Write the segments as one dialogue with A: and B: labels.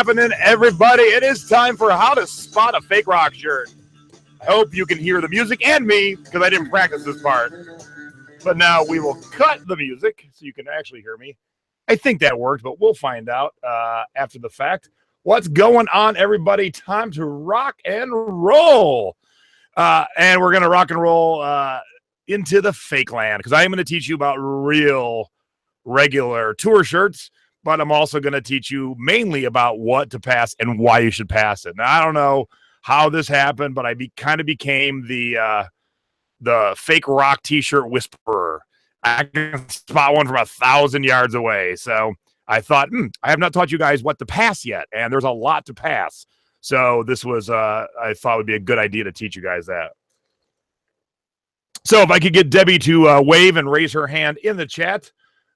A: happening, everybody? It is time for How to Spot a Fake Rock Shirt. I hope you can hear the music and me, because I didn't practice this part. But now we will cut the music so you can actually hear me. I think that worked, but we'll find out after the fact. What's going on, everybody? Time to rock and roll. And we're going to rock and roll into the fake land, because I am going to teach you about real, regular tour shirts, but I'm also going to teach you mainly about what to pass and why you should pass it. Now, I don't know how this happened, but I kind of became the fake rock t-shirt whisperer. I can spot one from 1,000 yards away. So I thought, I have not taught you guys what to pass yet, and there's a lot to pass. So this was, I thought would be a good idea to teach you guys that. So if I could get Debbie to wave and raise her hand in the chat.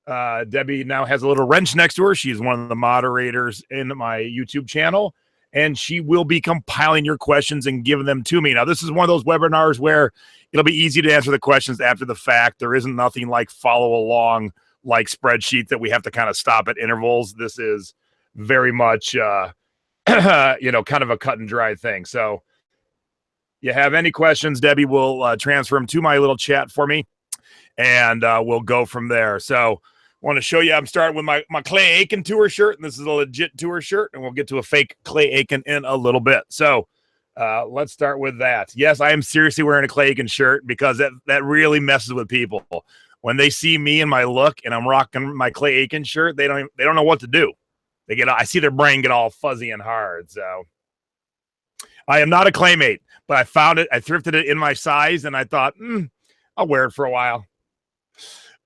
A: Debbie now has a little wrench next to her. She's one of the moderators in my YouTube channel, and she will be compiling your questions and giving them to me. Now, this is one of those webinars where it'll be easy to answer the questions after the fact. There isn't nothing like follow along, like spreadsheet that we have to kind of stop at intervals. This is very much, kind of a cut and dry thing. So you have any questions, Debbie will transfer them to my little chat for me, and we'll go from there. So I want to show you, I'm starting with my Clay Aiken tour shirt, and this is a legit tour shirt, and we'll get to a fake Clay Aiken in a little bit. So let's start with that. Yes, I am seriously wearing a Clay Aiken shirt, because that really messes with people. When they see me and my look and I'm rocking my Clay Aiken shirt, they don't know what to do. I see their brain get all fuzzy and hard. So I am not a Claymate, but I found it. I thrifted it in my size, and I thought, I'll wear it for a while.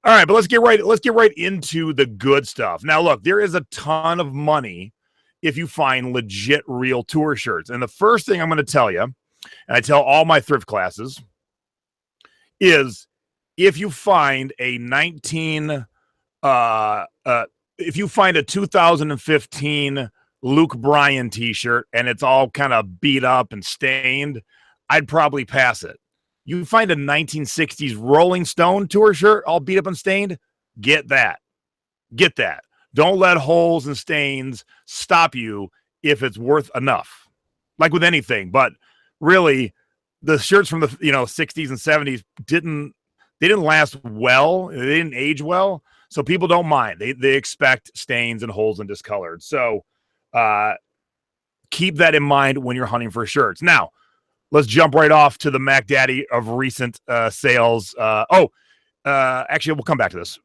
A: All right, but let's get right into the good stuff. Now, look, there is a ton of money if you find legit real tour shirts. And the first thing I'm going to tell you, and I tell all my thrift classes, is if you find a 2015 Luke Bryan t-shirt and it's all kind of beat up and stained, I'd probably pass it. You find a 1960s Rolling Stone tour shirt all beat up and stained, get that. Get that. Don't let holes and stains stop you if it's worth enough. Like with anything, but really the shirts from the 60s and 70s didn't last well. They didn't age well, so people don't mind. They expect stains and holes and discolored. So keep that in mind when you're hunting for shirts. Now, let's jump right off to the Mac Daddy of recent sales. Actually, we'll come back to this.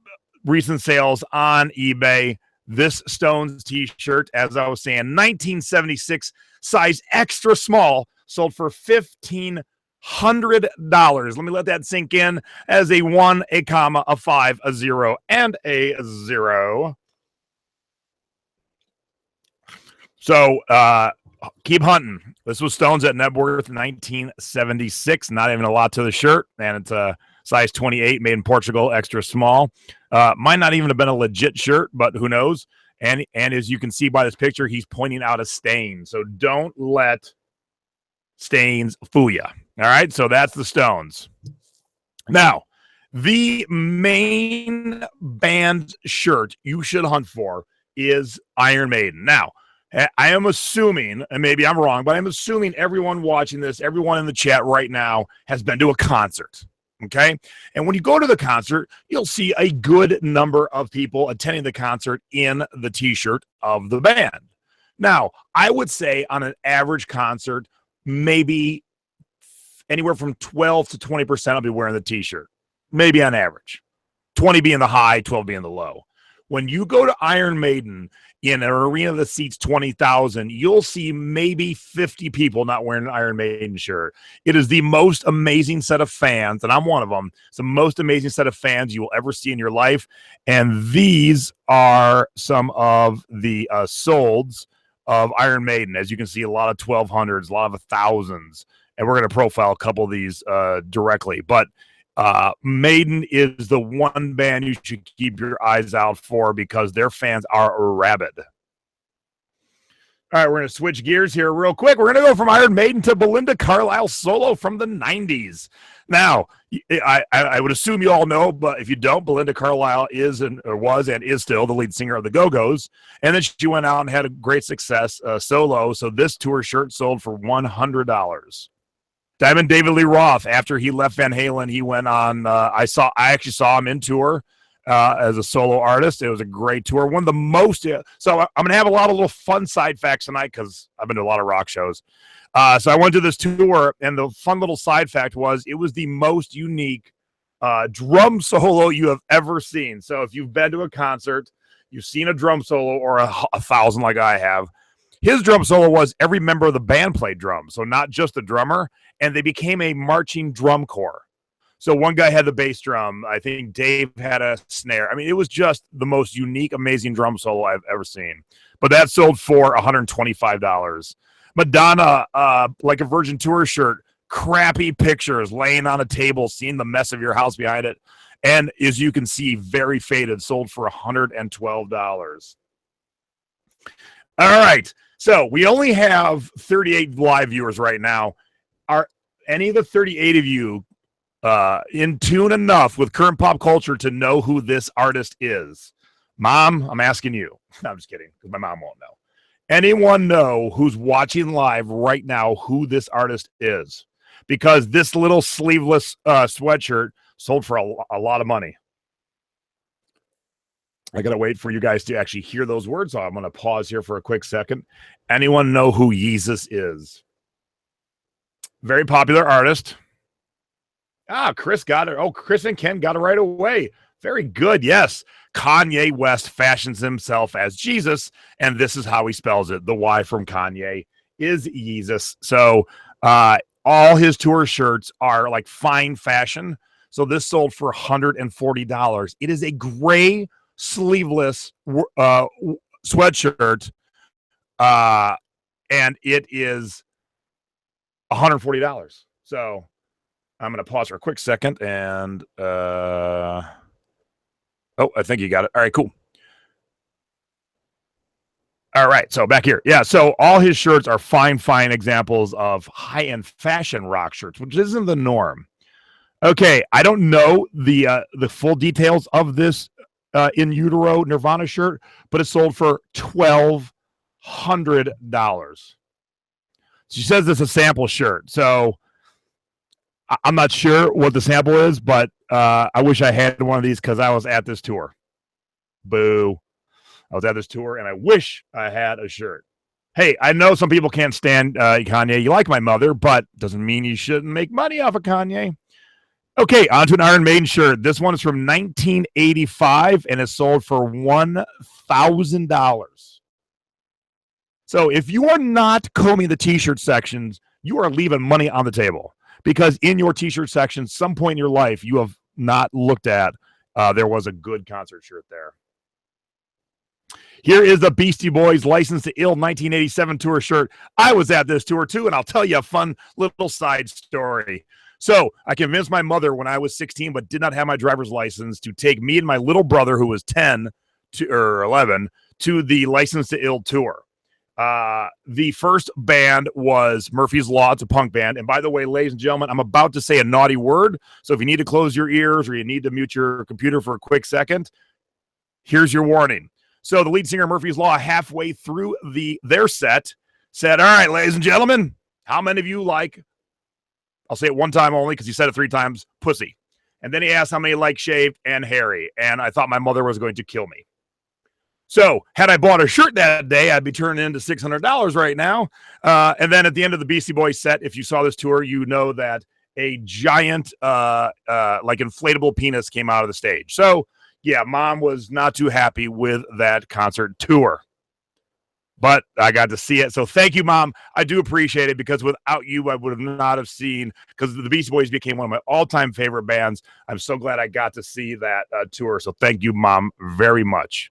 A: Recent sales on eBay. This Stones t-shirt, as I was saying, 1976 size extra small, sold for $1,500. Let me let that sink in as a 1, a comma, a 5, a 0, and a 0. So, keep hunting. This was Stones at Knebworth 1976. Not even a lot to the shirt, and it's a size 28, made in Portugal, extra small. Might not even have been a legit shirt, but who knows? And as you can see by this picture, he's pointing out a stain. So don't let stains fool you. All right, so that's the Stones. Now, the main band shirt you should hunt for is Iron Maiden. Now, I am assuming, and maybe I'm wrong, but I'm assuming everyone watching this, everyone in the chat right now has been to a concert, okay? And when you go to the concert, you'll see a good number of people attending the concert in the t-shirt of the band. Now, I would say on an average concert, maybe anywhere from 12 to 20% will be wearing the t-shirt, maybe on average. 20 being the high, 12 being the low. When you go to Iron Maiden in an arena that seats 20,000, you'll see maybe 50 people not wearing an Iron Maiden shirt. It is the most amazing set of fans, and I'm one of them. It's the most amazing set of fans you will ever see in your life. And these are some of the solds of Iron Maiden. As you can see, a lot of 1200s, a lot of 1000s. And we're going to profile a couple of these directly. But Maiden is the one band you should keep your eyes out for, because their fans are rabid. All right, we're going to switch gears here real quick. We're going to go from Iron Maiden to Belinda Carlisle solo from the 90s. Now, I would assume you all know, but if you don't, Belinda Carlisle was and is still the lead singer of the Go-Go's. And then she went out and had a great success solo. So this tour shirt sold for $100. Diamond David Lee Roth, after he left Van Halen, he went on. I actually saw him in tour as a solo artist. It was a great tour. One of the most. So I'm going to have a lot of little fun side facts tonight because I've been to a lot of rock shows. So I went to this tour, and the fun little side fact was it was the most unique drum solo you have ever seen. So if you've been to a concert, you've seen a drum solo or a thousand like I have. His drum solo was every member of the band played drums, so not just the drummer, and they became a marching drum corps. So one guy had the bass drum. I think Dave had a snare. I mean, it was just the most unique, amazing drum solo I've ever seen. But that sold for $125. Madonna, like a Virgin Tour shirt, crappy pictures, laying on a table, seeing the mess of your house behind it. And as you can see, very faded, sold for $112. All right. So we only have 38 live viewers right now. Are any of the 38 of you in tune enough with current pop culture to know who this artist is? Mom, I'm asking you. No, I'm just kidding, because my mom won't know. Anyone know who's watching live right now who this artist is? Because this little sleeveless sweatshirt sold for a lot of money. I got to wait for you guys to actually hear those words. So I'm going to pause here for a quick second. Anyone know who Yeezus is? Very popular artist. Chris got it. Oh, Chris and Ken got it right away. Very good. Yes. Kanye West fashions himself as Jesus, and this is how he spells it. The Y from Kanye is Yeezus. So all his tour shirts are like fine fashion. So this sold for $140. It is a gray sleeveless sweatshirt, and it is $140. So I'm going to pause for a quick second and I think you got it. All right, cool. All right, so back here. Yeah, so all his shirts are fine examples of high-end fashion rock shirts, which isn't the norm. Okay, I don't know the full details of this In Utero Nirvana shirt, but it sold for $1,200. She says it's a sample shirt, so I'm not sure what the sample is, but I wish I had one of these because I was at this tour. Boo. I was at this tour, and I wish I had a shirt. Hey, I know some people can't stand Kanye. You like my mother, but doesn't mean you shouldn't make money off of Kanye. Okay, on to an Iron Maiden shirt. This one is from 1985, and it sold for $1,000. So if you are not combing the T-shirt sections, you are leaving money on the table. Because in your T-shirt section, some point in your life, you have not looked at, there was a good concert shirt there. Here is the Beastie Boys License to Ill 1987 tour shirt. I was at this tour too, and I'll tell you a fun little side story. So I convinced my mother when I was 16 but did not have my driver's license to take me and my little brother, who was 10 or 11, to the License to Ill tour. The first band was Murphy's Law. It's a punk band. And by the way, ladies and gentlemen, I'm about to say a naughty word. So if you need to close your ears or you need to mute your computer for a quick second, here's your warning. So the lead singer, Murphy's Law, halfway through their set, said, all right, ladies and gentlemen, how many of you like, I'll say it one time only because he said it 3 times, pussy. And then he asked how many like shaved and hairy. And I thought my mother was going to kill me. So had I bought a shirt that day, I'd be turning into $600 right now. And then at the end of the Beastie Boys set, if you saw this tour, you know that a giant like inflatable penis came out of the stage. So yeah, Mom was not too happy with that concert tour. But I got to see it. So thank you, Mom. I do appreciate it because without you, I would have not have seen, because the Beastie Boys became one of my all-time favorite bands. I'm so glad I got to see that tour. So thank you, Mom, very much.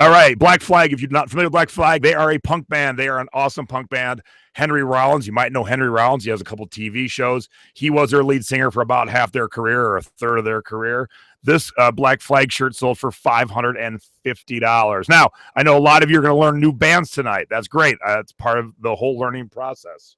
A: All right, Black Flag. If you're not familiar with Black Flag, they are a punk band. They are an awesome punk band. Henry Rollins, you might know Henry Rollins. He has a couple TV shows. He was their lead singer for about half their career or a third of their career. This Black Flag shirt sold for $550. Now, I know a lot of you are going to learn new bands tonight. That's great. That's part of the whole learning process.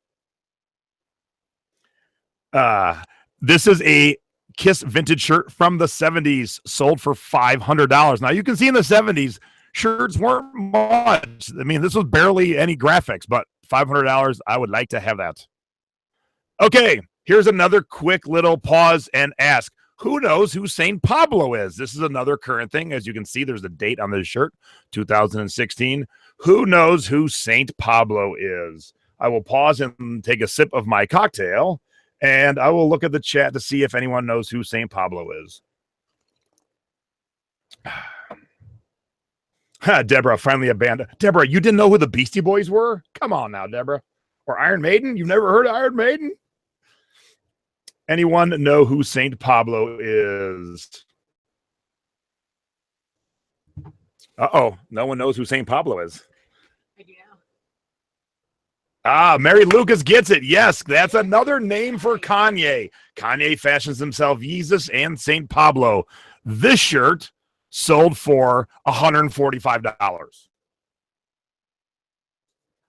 A: This is a Kiss vintage shirt from the 70s, sold for $500. Now, you can see in the 70s, shirts weren't much. I mean, this was barely any graphics, but $500, I would like to have that. Okay, here's another quick little pause and ask. Who knows who St. Pablo is? This is another current thing. As you can see, there's a date on this shirt, 2016. Who knows who St. Pablo is? I will pause and take a sip of my cocktail, and I will look at the chat to see if anyone knows who St. Pablo is. Deborah, finally a band. Deborah, you didn't know who the Beastie Boys were? Come on now, Deborah. Or Iron Maiden? You've never heard of Iron Maiden? Anyone know who St. Pablo is? Uh-oh. No one knows who St. Pablo is. I do now. Ah, Mary Lucas gets it. Yes, that's another name for Kanye. Kanye fashions himself Yeezus and St. Pablo. This shirt sold for $145.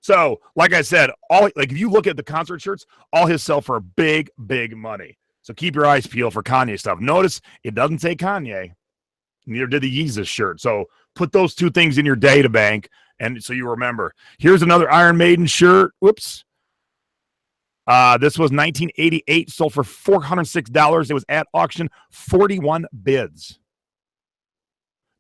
A: So, like I said, if you look at the concert shirts, all his sell for big, big money. So keep your eyes peeled for Kanye stuff. Notice it doesn't say Kanye. Neither did the Yeezus shirt. So put those two things in your data bank, and so you remember. Here's another Iron Maiden shirt. Whoops. This was 1988, sold for $406. It was at auction, 41 bids.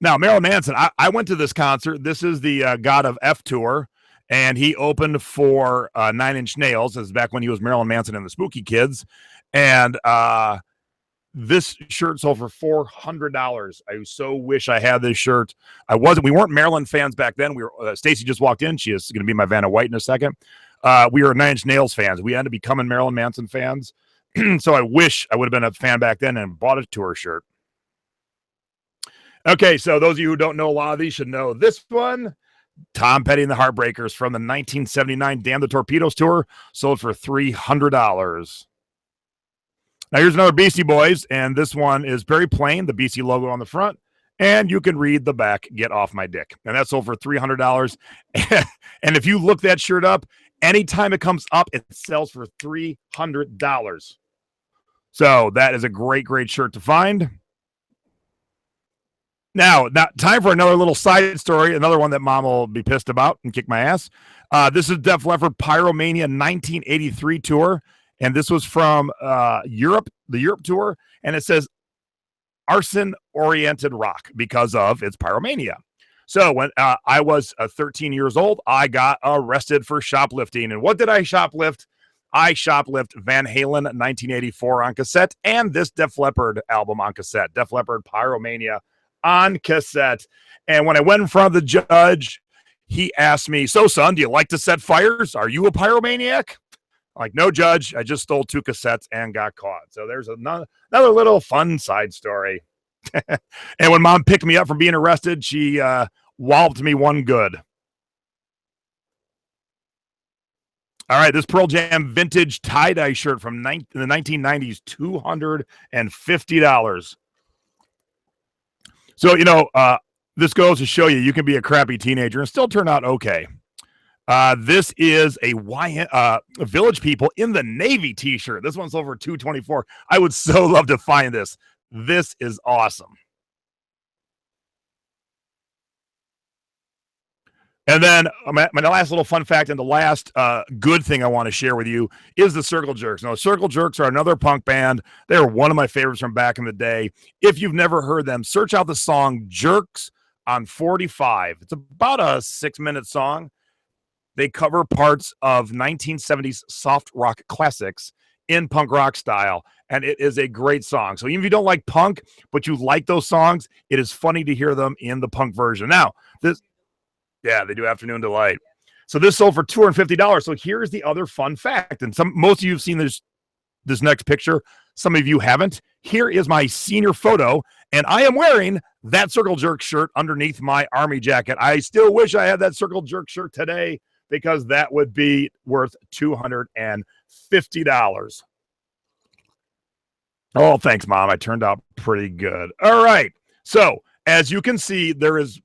A: Now, Marilyn Manson, I went to this concert. This is the God of F tour, and he opened for Nine Inch Nails. This is back when he was Marilyn Manson and the Spooky Kids. And this shirt sold for $400. I so wish I had this shirt. We weren't Marilyn fans back then. We were. Stacy just walked in. She is going to be my Vanna White in a second. We were Nine Inch Nails fans. We ended up becoming Marilyn Manson fans. So I wish I would have been a fan back then and bought a tour shirt. Okay, so those of you who don't know a lot of these should know this one. Tom Petty and the Heartbreakers from the 1979 Damn the Torpedoes tour, sold for $300. Now here's another Beastie Boys, and this one is very plain, the BC logo on the front, and you can read the back, "Get Off My Dick." And that's sold for $300. And if you look that shirt up, anytime it comes up, it sells for $300. So that is a great, great shirt to find. Now, time for another little side story, another one that Mom will be pissed about and kick my ass. This is Def Leppard Pyromania 1983 tour, and this was from Europe, the Europe tour, and it says arson-oriented rock because of its Pyromania. So when I was 13 years old, I got arrested for shoplifting. And what did I shoplift? I shoplift Van Halen 1984 on cassette and this Def Leppard album on cassette, Def Leppard Pyromania on cassette. And when I went in front of the judge, he asked me, "So, son, do you like to set fires? Are you a pyromaniac?" I'm like, "No, Judge, I just stole 2 cassettes and got caught." So there's another little fun side story. And when Mom picked me up from being arrested, she walloped me one good. All right, this Pearl Jam vintage tie-dye shirt from the 1990s, $250. So, this goes to show you can be a crappy teenager and still turn out okay. This is a Village People in the Navy t-shirt. This one's over $224. I would so love to find this. This is awesome. And then my last little fun fact and the last good thing I want to share with you is the Circle Jerks. Now, the Circle Jerks are another punk band. They're one of my favorites from back in the day. If you've never heard them, search out the song Jerks on 45. It's about a 6-minute song. They cover parts of 1970s soft rock classics in punk rock style, and it is a great song. So even if you don't like punk, but you like those songs, it is funny to hear them in the punk version. Now, they do Afternoon Delight. So this sold for $250. So here's the other fun fact, and most of you have seen this next picture. Some of you haven't. Here is my senior photo And I am wearing that Circle Jerk shirt underneath my Army jacket. I still wish I had that Circle Jerk shirt today because that would be worth $250. Oh, thanks, Mom. I turned out pretty good. All right. So, as you can see, there is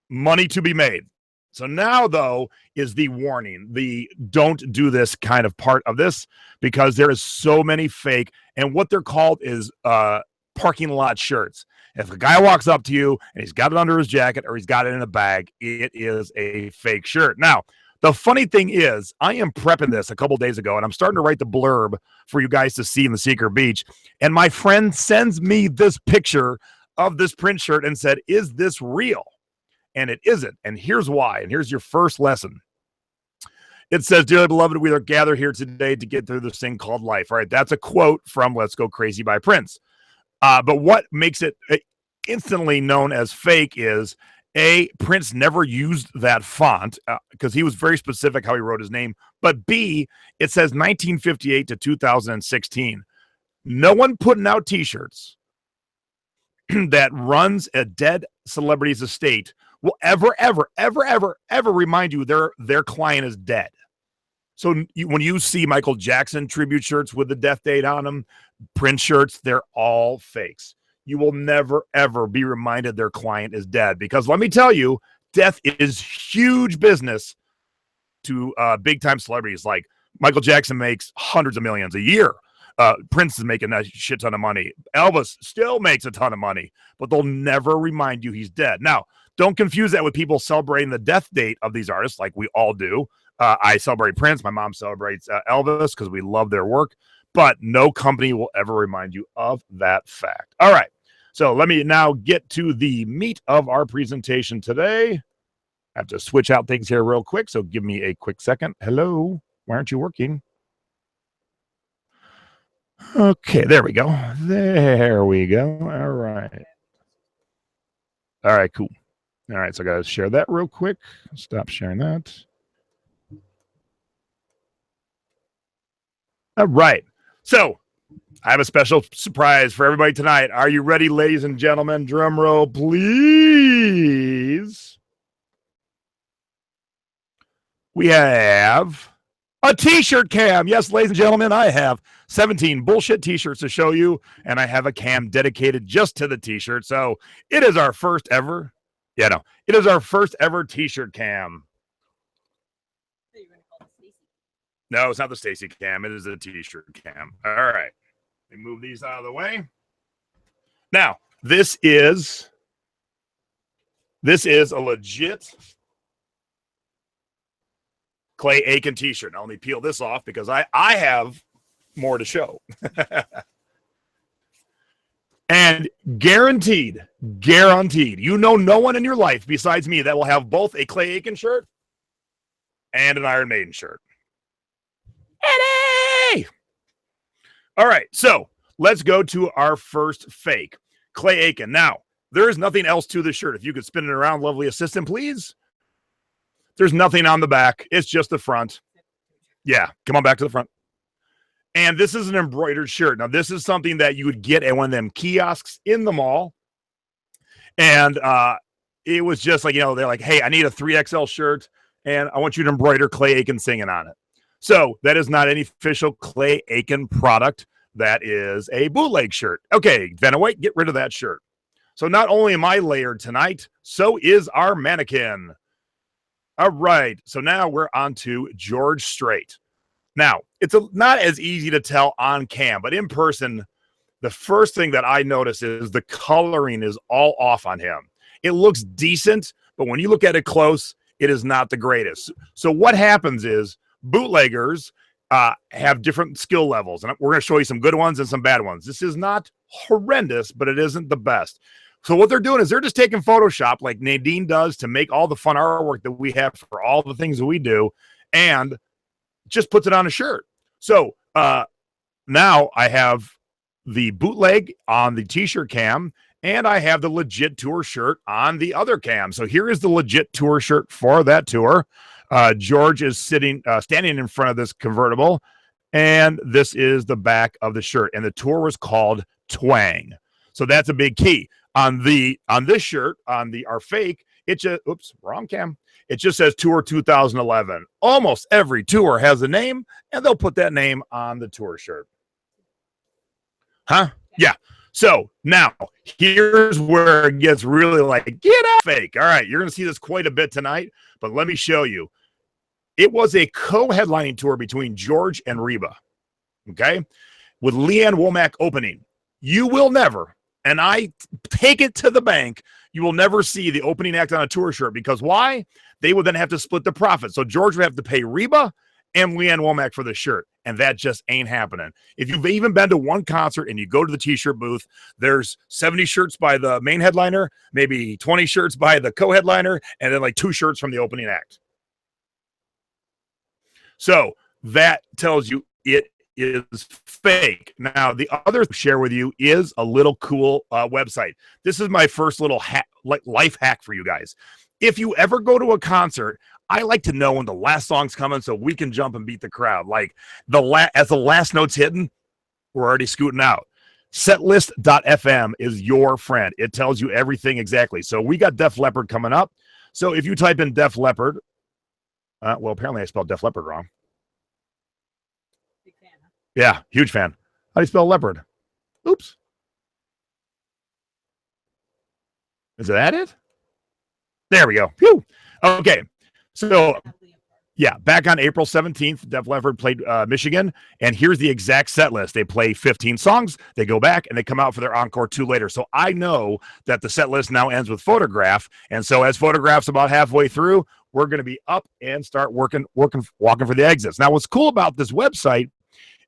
A: money to be made. So now, though, is the warning, the don't do this kind of part of this, because there is so many fake, and what they're called is parking lot shirts. If a guy walks up to you and he's got it under his jacket or he's got it in a bag, it is a fake shirt. Now, the funny thing is, I am prepping this a couple days ago, and I'm starting to write the blurb for you guys to see in the Secret Beach, and my friend sends me this picture of this print shirt and said, is this real? And it isn't. And here's why. And here's your first lesson. It says, dearly beloved, we are gathered here today to get through this thing called life. All right. That's a quote from Let's Go Crazy by Prince. But what makes it instantly known as fake is, A, Prince never used that font because he was very specific how he wrote his name. But B, it says 1958 to 2016. No one putting out T-shirts that runs a dead celebrity's estate will ever remind you their client is dead. So when you see Michael Jackson tribute shirts with the death date on them, Prince shirts, they're all fakes. You will never, ever be reminded their client is dead, because let me tell you, death is huge business to big-time celebrities. Like Michael Jackson makes hundreds of millions a year. Prince is making a shit ton of money. Elvis still makes a ton of money, but they'll never remind you he's dead. Now, don't confuse that with people celebrating the death date of these artists like we all do. I celebrate Prince. My mom celebrates Elvis because we love their work, but no company will ever remind you of that fact. All right. So let me now get to the meat of our presentation today. I have to switch out things here real quick, so give me a quick second. Hello. Why aren't you working? Okay, there we go. There we go. All right. All right, cool. All right, so I got to share that real quick. Stop sharing that. All right. So I have a special surprise for everybody tonight. Are you ready, ladies and gentlemen? Drum roll, please. We have a T-shirt cam. Yes, ladies and gentlemen, I have 17 bullshit T-shirts to show you, and I have a cam dedicated just to the T-shirt. So it is our first ever. Yeah, no, it is our first ever T-shirt cam. No, it's not the Stacy cam. It is a T-shirt cam. All right. Let me move these out of the way. Now, this is a legit Clay Aiken T-shirt. Now, let me peel this off because I have more to show. And guaranteed, you know no one in your life besides me that will have both a Clay Aiken shirt and an Iron Maiden shirt. Eddie! All right, so let's go to our first fake, Clay Aiken. Now, there is nothing else to the shirt. If you could spin it around, lovely assistant, please. There's nothing on the back. It's just the front. Yeah, come on back to the front. And this is an embroidered shirt. Now, this is something that you would get at one of them kiosks in the mall. And it was just like, they're like, hey, I need a 3XL shirt, and I want you to embroider Clay Aiken singing on it. So that is not any official Clay Aiken product. That is a bootleg shirt. Okay, Vanna White, get rid of that shirt. So not only am I layered tonight, so is our mannequin. All right, so now we're on to George Strait. Now, it's not as easy to tell on cam, but in person, the first thing that I notice is the coloring is all off on him. It looks decent, but when you look at it close, it is not the greatest. So what happens is bootleggers have different skill levels, and we're going to show you some good ones and some bad ones. This is not horrendous, but it isn't the best. So what they're doing is they're just taking Photoshop like Nadine does to make all the fun artwork that we have for all the things that we do, and just puts it on a shirt. So now I have the bootleg on the T-shirt cam, and I have the legit tour shirt on the other cam. So here is the legit tour shirt for that tour. George is standing in front of this convertible, and this is the back of the shirt. And the tour was called Twang. So that's a big key. on this shirt, on our fake, it just, oops, wrong cam. It just says Tour 2011. Almost every tour has a name, and they'll put that name on the tour shirt. Huh? Yeah. So now here's where it gets really like, get out fake. All right, you're going to see this quite a bit tonight, but let me show you. It was a co-headlining tour between George and Reba, okay, with Leanne Womack opening. You will never, and I take it to the bank, you will never see the opening act on a tour shirt, because why? They would then have to split the profit. So George would have to pay Reba and Leanne Womack for the shirt, and that just ain't happening. If you've even been to one concert and you go to the t-shirt booth, there's 70 shirts by the main headliner, maybe 20 shirts by the co-headliner, and then like 2 shirts from the opening act. So that tells you it is fake. Now, the other share with you is a little cool website. This is my first little life hack for you guys. If you ever go to a concert, I like to know when the last song's coming so we can jump and beat the crowd. Like as the last note's hitting, we're already scooting out. Setlist.fm is your friend. It tells you everything exactly. So we got Def Leppard coming up. So if you type in Def Leppard, well, apparently I spelled Def Leppard wrong.
B: Big fan, huh?
A: Yeah, huge fan. How do you spell leopard? Oops. Is that it? There we go. Phew. Okay. So, yeah, back on April 17th, Def Leppard played Michigan, and here's the exact set list. They play 15 songs, they go back, and they come out for their encore 2 later. So I know that the set list now ends with Photograph, and so as Photograph's about halfway through, we're going to be up and start walking for the exits. Now, what's cool about this website,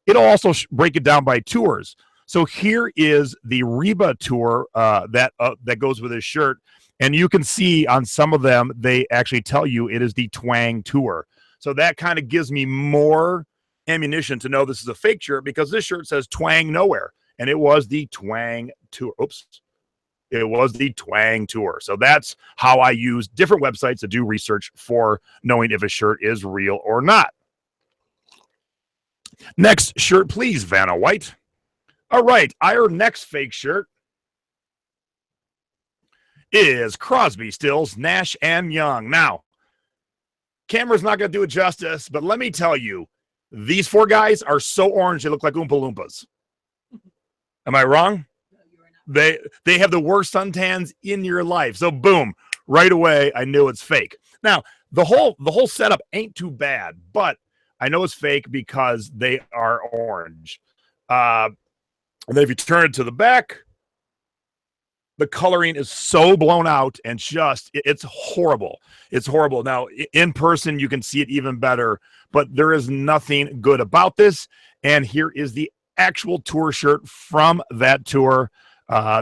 A: it'll also break it down by tours. So here is the Reba tour that goes with his shirt. And you can see on some of them, they actually tell you it is the Twang tour. So that kind of gives me more ammunition to know this is a fake shirt, because this shirt says Twang Nowhere. And it was the Twang tour. Oops. It was the Twang tour. So that's how I use different websites to do research for knowing if a shirt is real or not. Next shirt, please, Vanna White. All right, our next fake shirt is Crosby, Stills, Nash, and Young. Now, camera's not going to do it justice, but let me tell you, these 4 guys are so orange they look like Oompa Loompas. Am I wrong?
B: No, you are not.
A: They have the worst suntans in your life. So boom, right away I knew it's fake. Now, the whole setup ain't too bad, but I know it's fake because they are orange. And then if you turn it to the back, the coloring is so blown out and just, it's horrible. It's horrible. Now, in person, you can see it even better, but there is nothing good about this. And here is the actual tour shirt from that tour.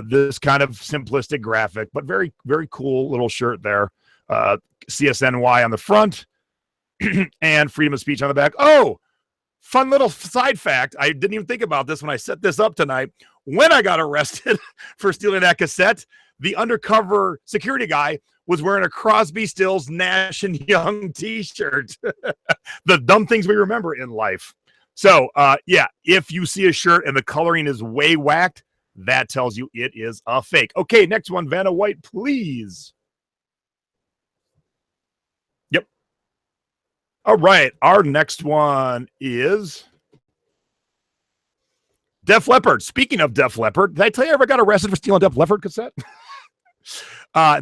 A: This kind of simplistic graphic, but very, very cool little shirt there. CSNY on the front and freedom of speech on the back. Oh, fun little side fact. I didn't even think about this when I set this up tonight. When I got arrested for stealing that cassette, the undercover security guy was wearing a Crosby, Stills, Nash, and Young t-shirt. The dumb things we remember in life. So, yeah, if you see a shirt and the coloring is way whacked, that tells you it is a fake. Okay, next one, Vanna White, please. Yep. All right, our next one is Def Leppard. Speaking of Def Leppard, did I tell you I ever got arrested for stealing a Def Leppard cassette?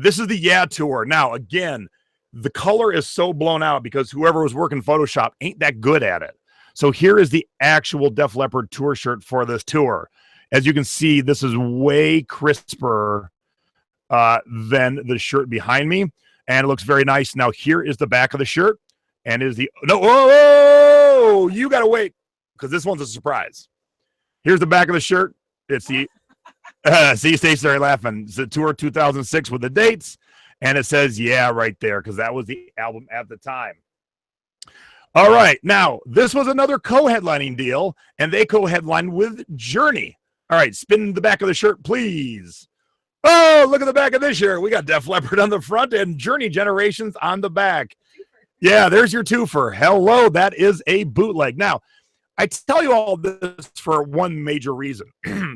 A: This is the Yeah Tour. Now, again, the color is so blown out because whoever was working Photoshop ain't that good at it. So here is the actual Def Leppard tour shirt for this tour. As you can see, this is way crisper than the shirt behind me, and it looks very nice. Now, here is the back of the shirt, and is the no. Whoa, you gotta wait because this one's a surprise. Here's the back of the shirt. It's the see, Stacey already laughing. It's the tour 2006 with the dates, and it says yeah right there because that was the album at the time. All right, now this was another co-headlining deal, and they co-headlined with Journey. All right, spin the back of the shirt, please. Oh, look at the back of this shirt. We got Def Leppard on the front and Journey Generations on the back. Yeah, there's your twofer. Hello, that is a bootleg. Now, I tell you all this for one major reason.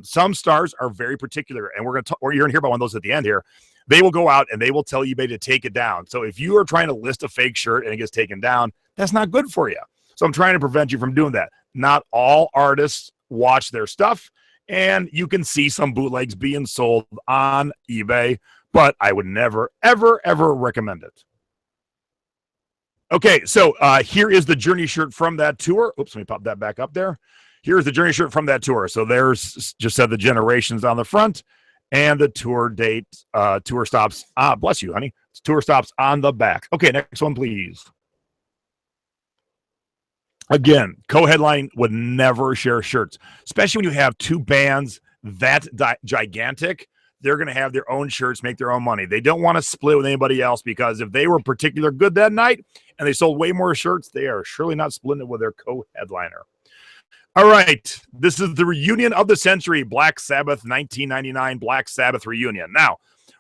A: Some stars are very particular, and you're going to hear about one of those at the end here. They will go out and they will tell eBay to take it down. So if you are trying to list a fake shirt and it gets taken down, that's not good for you. So I'm trying to prevent you from doing that. Not all artists watch their stuff, and you can see some bootlegs being sold on eBay, but I would never, ever, ever recommend it. Okay, so here is the Journey shirt from that tour. Oops, let me pop that back up there. Here's the Journey shirt from that tour. So there's just said the generations on the front and the tour date, tour stops. Bless you, honey. Tour stops on the back. Okay, next one, please. Again, co-headline would never share shirts, especially when you have two bands that gigantic. They're going to have their own shirts, make their own money. They don't want to split with anybody else, because if they were particularly good that night and they sold way more shirts, they are surely not splitting it with their co-headliner. All right, this is the reunion of the century, Black Sabbath 1999 Black Sabbath reunion. Now,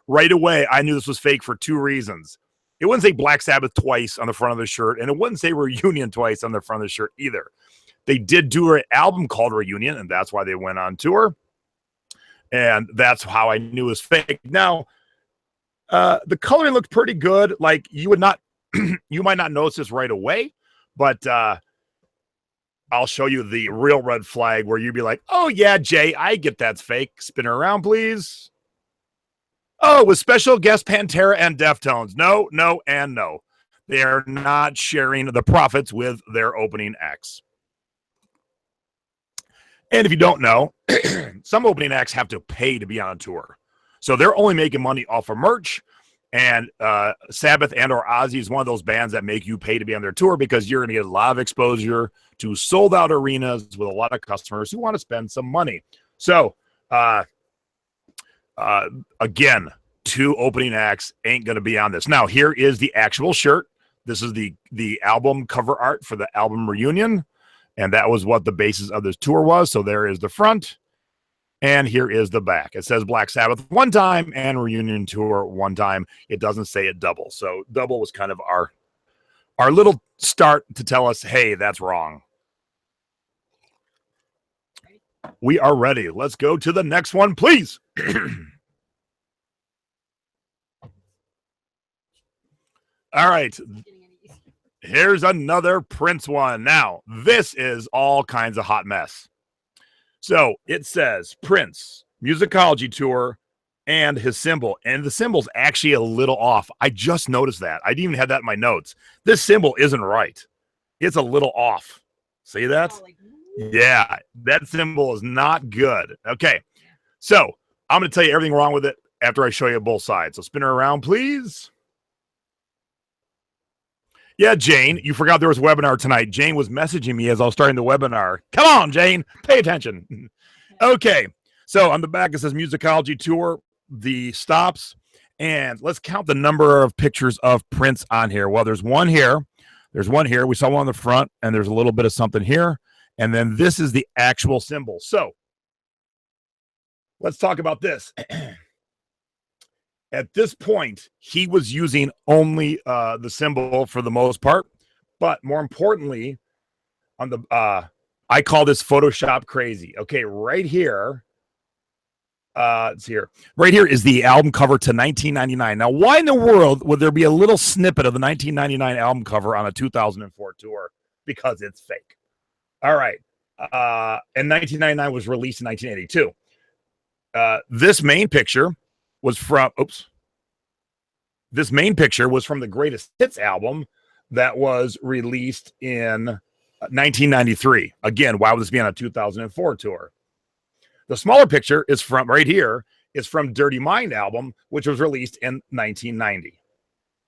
A: right away, I knew this was fake for two reasons. It wouldn't say Black Sabbath twice on the front of the shirt, and it wouldn't say Reunion twice on the front of the shirt either. They did do an album called Reunion, and that's why they went on tour. And that's how I knew it was fake. Now, the coloring looked pretty good. Like, you would not, you might not notice this right away, but I'll show you the real red flag where you'd be like, oh yeah, Jay, I get that's fake. Spin her around, please. Oh, with special guest Pantera and Deftones. No, no, and no. They are not sharing the profits with their opening acts. And if you don't know, some opening acts have to pay to be on tour. So they're only making money off of merch. And Sabbath and or Ozzy is one of those bands that make you pay to be on their tour, because you're going to get a lot of exposure to sold out arenas with a lot of customers who want to spend some money. So, again, two opening acts ain't going to be on this. Now, here is the actual shirt. This is the album cover art for the album Reunion, and that was what the basis of this tour was. So there is the front, and here is the back. It says Black Sabbath one time and Reunion Tour one time. It doesn't say it double. So double was kind of our little start to tell us, hey, that's wrong. We are ready. Let's go to the next one, please. All right. Here's another Prince one. Now, this is all kinds of hot mess. So it says Prince Musicology Tour and his symbol. And the symbol's actually a little off. I just noticed that. I didn't even have that in my notes. This symbol isn't right. It's a little off. See that? Oh, yeah, that symbol is not good. Okay, so I'm going to tell you everything wrong with it after I show you both sides. So spin her around, please. Yeah, Jane, you forgot there was a webinar tonight. Jane was messaging me as I was starting the webinar. Come on, Jane, pay attention. Okay, so on the back it says Musicology Tour, the stops, and let's count the number of pictures of Prince on here. Well, there's one here. There's one here. We saw one on the front, and there's a little bit of something here. And then this is the actual symbol. So let's talk about this. At this point, he was using only the symbol for the most part. But more importantly, on the I call this Photoshop crazy. Okay, right here. It's here. Right here is the album cover to 1999. Now, why in the world would there be a little snippet of the 1999 album cover on a 2004 tour? Because it's fake. All right. And 1999 was released in 1982. This main picture was from, This main picture was from the Greatest Hits album that was released in 1993. Again, why would this be on a 2004 tour? The smaller picture is from right here, is from Dirty Mind album, which was released in 1990.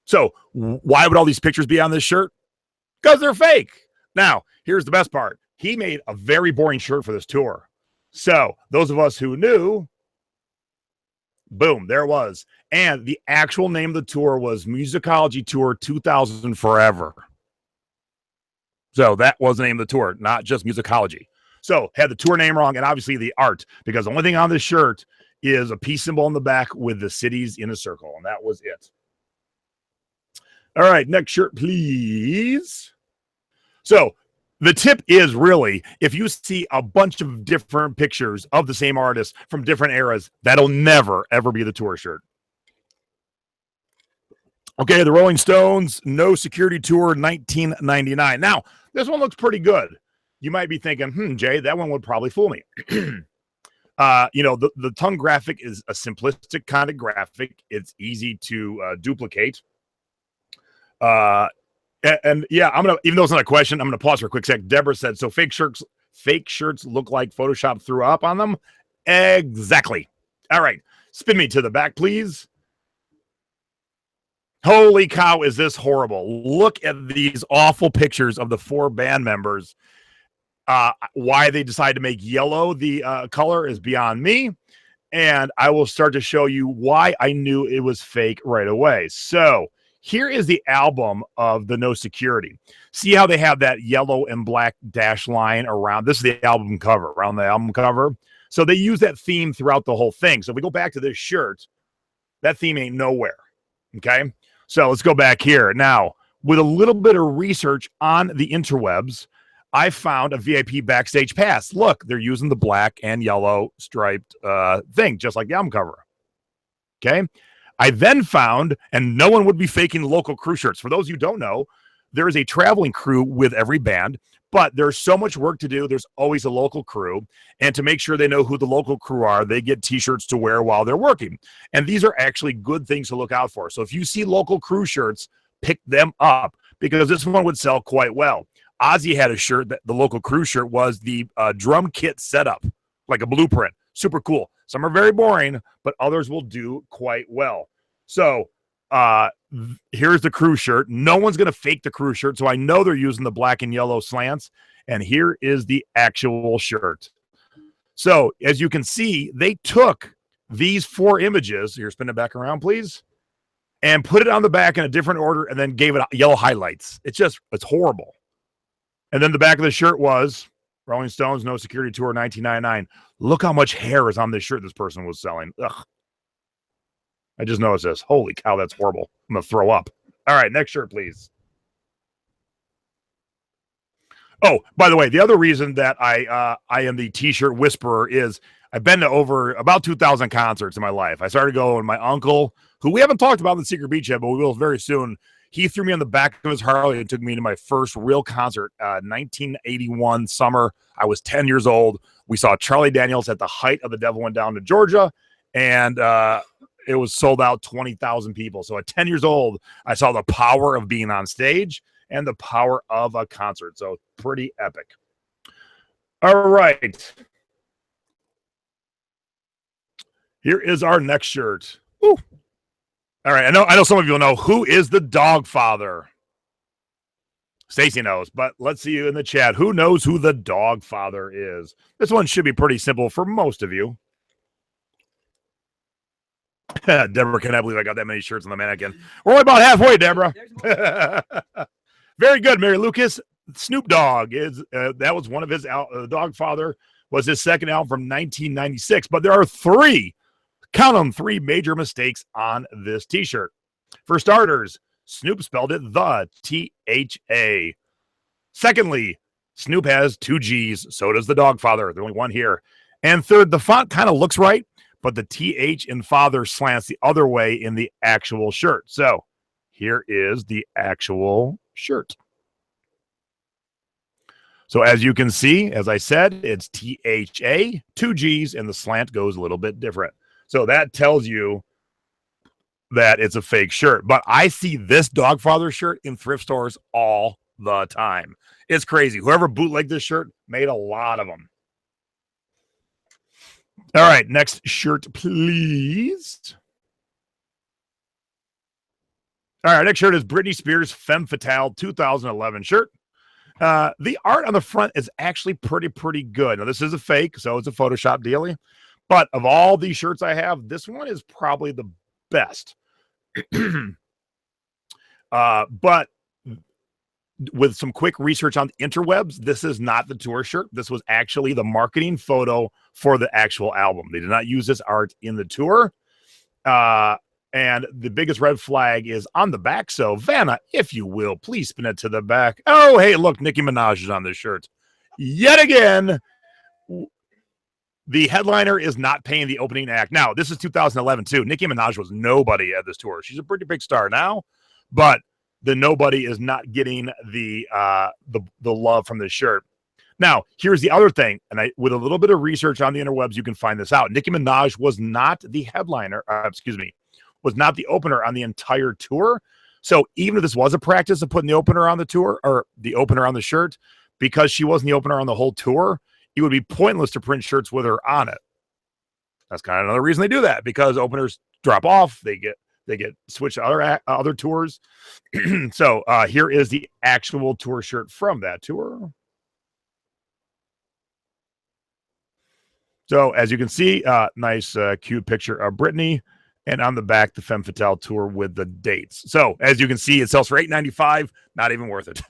A: So why would all these pictures be on this shirt? Because they're fake. Now, here's the best part. He made a very boring shirt for this tour. So those of us who knew, boom, there it was. And the actual name of the tour was Musicology Tour 2000 Forever. So that was the name of the tour, not just Musicology. So had the tour name wrong, and obviously the art, because the only thing on this shirt is a peace symbol in the back with the cities in a circle, and that was it. All right, next shirt, please. So The tip is really, if you see a bunch of different pictures of the same artist from different eras, that'll never, ever be the tour shirt. Okay, the Rolling Stones, No Security Tour 1999. Now, this one looks pretty good. You might be thinking, Jay, that one would probably fool me. The tongue graphic is a simplistic kind of graphic. It's easy to duplicate. And yeah, even though it's not a question, I'm gonna pause for a quick sec. Deborah said, so fake shirts look like Photoshop threw up on them. Exactly. All right, spin me to the back, please. Holy cow, is this horrible? Look at these awful pictures of the 4 band members. Why they decided to make yellow the color is beyond me. And I will start to show you why I knew it was fake right away. So here is the album of the No Security. See how they have that yellow and black dash line around? This is the album cover, around the album cover. So they use that theme throughout the whole thing. So if we go back to this shirt, that theme ain't nowhere. Okay? So let's go back here. Now, with a little bit of research on the interwebs, I found a VIP backstage pass. Look, they're using the black and yellow striped thing, just like the album cover. Okay? I then found, and no one would be faking local crew shirts. For those who don't know, there is a traveling crew with every band, but there's so much work to do. There's always a local crew. And to make sure they know who the local crew are, they get t-shirts to wear while they're working. And these are actually good things to look out for. So if you see local crew shirts, pick them up, because this one would sell quite well. Ozzy had a shirt that the local crew shirt was the drum kit setup, like a blueprint. Super cool. Some are very boring, but others will do quite well. So here's the crew shirt. No one's going to fake the crew shirt, so I know they're using the black and yellow slants. And here is the actual shirt. So as you can see, they took these 4 images. Here, spin it back around, please. And put it on the back in a different order and then gave it yellow highlights. It's horrible. And then the back of the shirt was Rolling Stones, No Security Tour 1999. Look how much hair is on this shirt this person was selling. Ugh. I just noticed this. Holy cow, that's horrible. I'm going to throw up. All right, next shirt, please. Oh, by the way, the other reason that I am the T-shirt whisperer is I've been to over about 2,000 concerts in my life. I started going with my uncle, who we haven't talked about in the Secret Beach yet, but we will very soon. He threw me on the back of his Harley and took me to my first real concert, 1981 summer. I was 10 years old. We saw Charlie Daniels at the height of The Devil Went Down to Georgia, and it was sold out, 20,000 people. So at 10 years old, I saw the power of being on stage and the power of a concert. So pretty epic. All right. Here is our next shirt. Woo. All right, I know some of you will know who is the Dog Father. Stacy knows, but let's see you in the chat. Who knows who the Dog Father is? This one should be pretty simple for most of you. Deborah, cannot believe I got that many shirts on the mannequin. We're only about halfway, Deborah. Very good, Mary Lucas. Snoop Dogg is that was one of his Dog Father was his second album from 1996. But there are 3. Count them, 3 major mistakes on this T-shirt. For starters, Snoop spelled it the T-H-A. Secondly, Snoop has 2 G's. So does the Dog Father. There's only one here. And third, the font kind of looks right, but the TH in father slants the other way in the actual shirt. So here is the actual shirt. So as you can see, as I said, it's T-H-A, 2 G's, and the slant goes a little bit different. So that tells you that it's a fake shirt. But I see this Dog Father shirt in thrift stores all the time. It's crazy. Whoever bootlegged this shirt made a lot of them. All right, next shirt, please. All right, next shirt is Britney Spears' Femme Fatale 2011 shirt. The art on the front is actually pretty good. Now, this is a fake, so it's a Photoshop dealie. But of all these shirts I have, this one is probably the best. But with some quick research on the interwebs, this is not the tour shirt. This was actually the marketing photo for the actual album. They did not use this art in the tour. And the biggest red flag is on the back. So, Vanna, if you will, please spin it to the back. Oh, hey, look, Nicki Minaj is on this shirt. Yet again, the headliner is not paying the opening act. Now, this is 2011, too. Nicki Minaj was nobody at this tour. She's a pretty big star now, but the nobody is not getting the love from this shirt. Now, here's the other thing, and with a little bit of research on the interwebs, you can find this out. Nicki Minaj was not the headliner, was not the opener on the entire tour. So even if this was a practice of putting the opener on the tour or the opener on the shirt, because she wasn't the opener on the whole tour, it would be pointless to print shirts with her on it. That's kind of another reason they do that, because openers drop off. They get switched to other tours. So here is the actual tour shirt from that tour. So as you can see, nice, cute picture of Britney, and on the back, the Femme Fatale tour with the dates. So as you can see, it sells for $8.95. Not even worth it.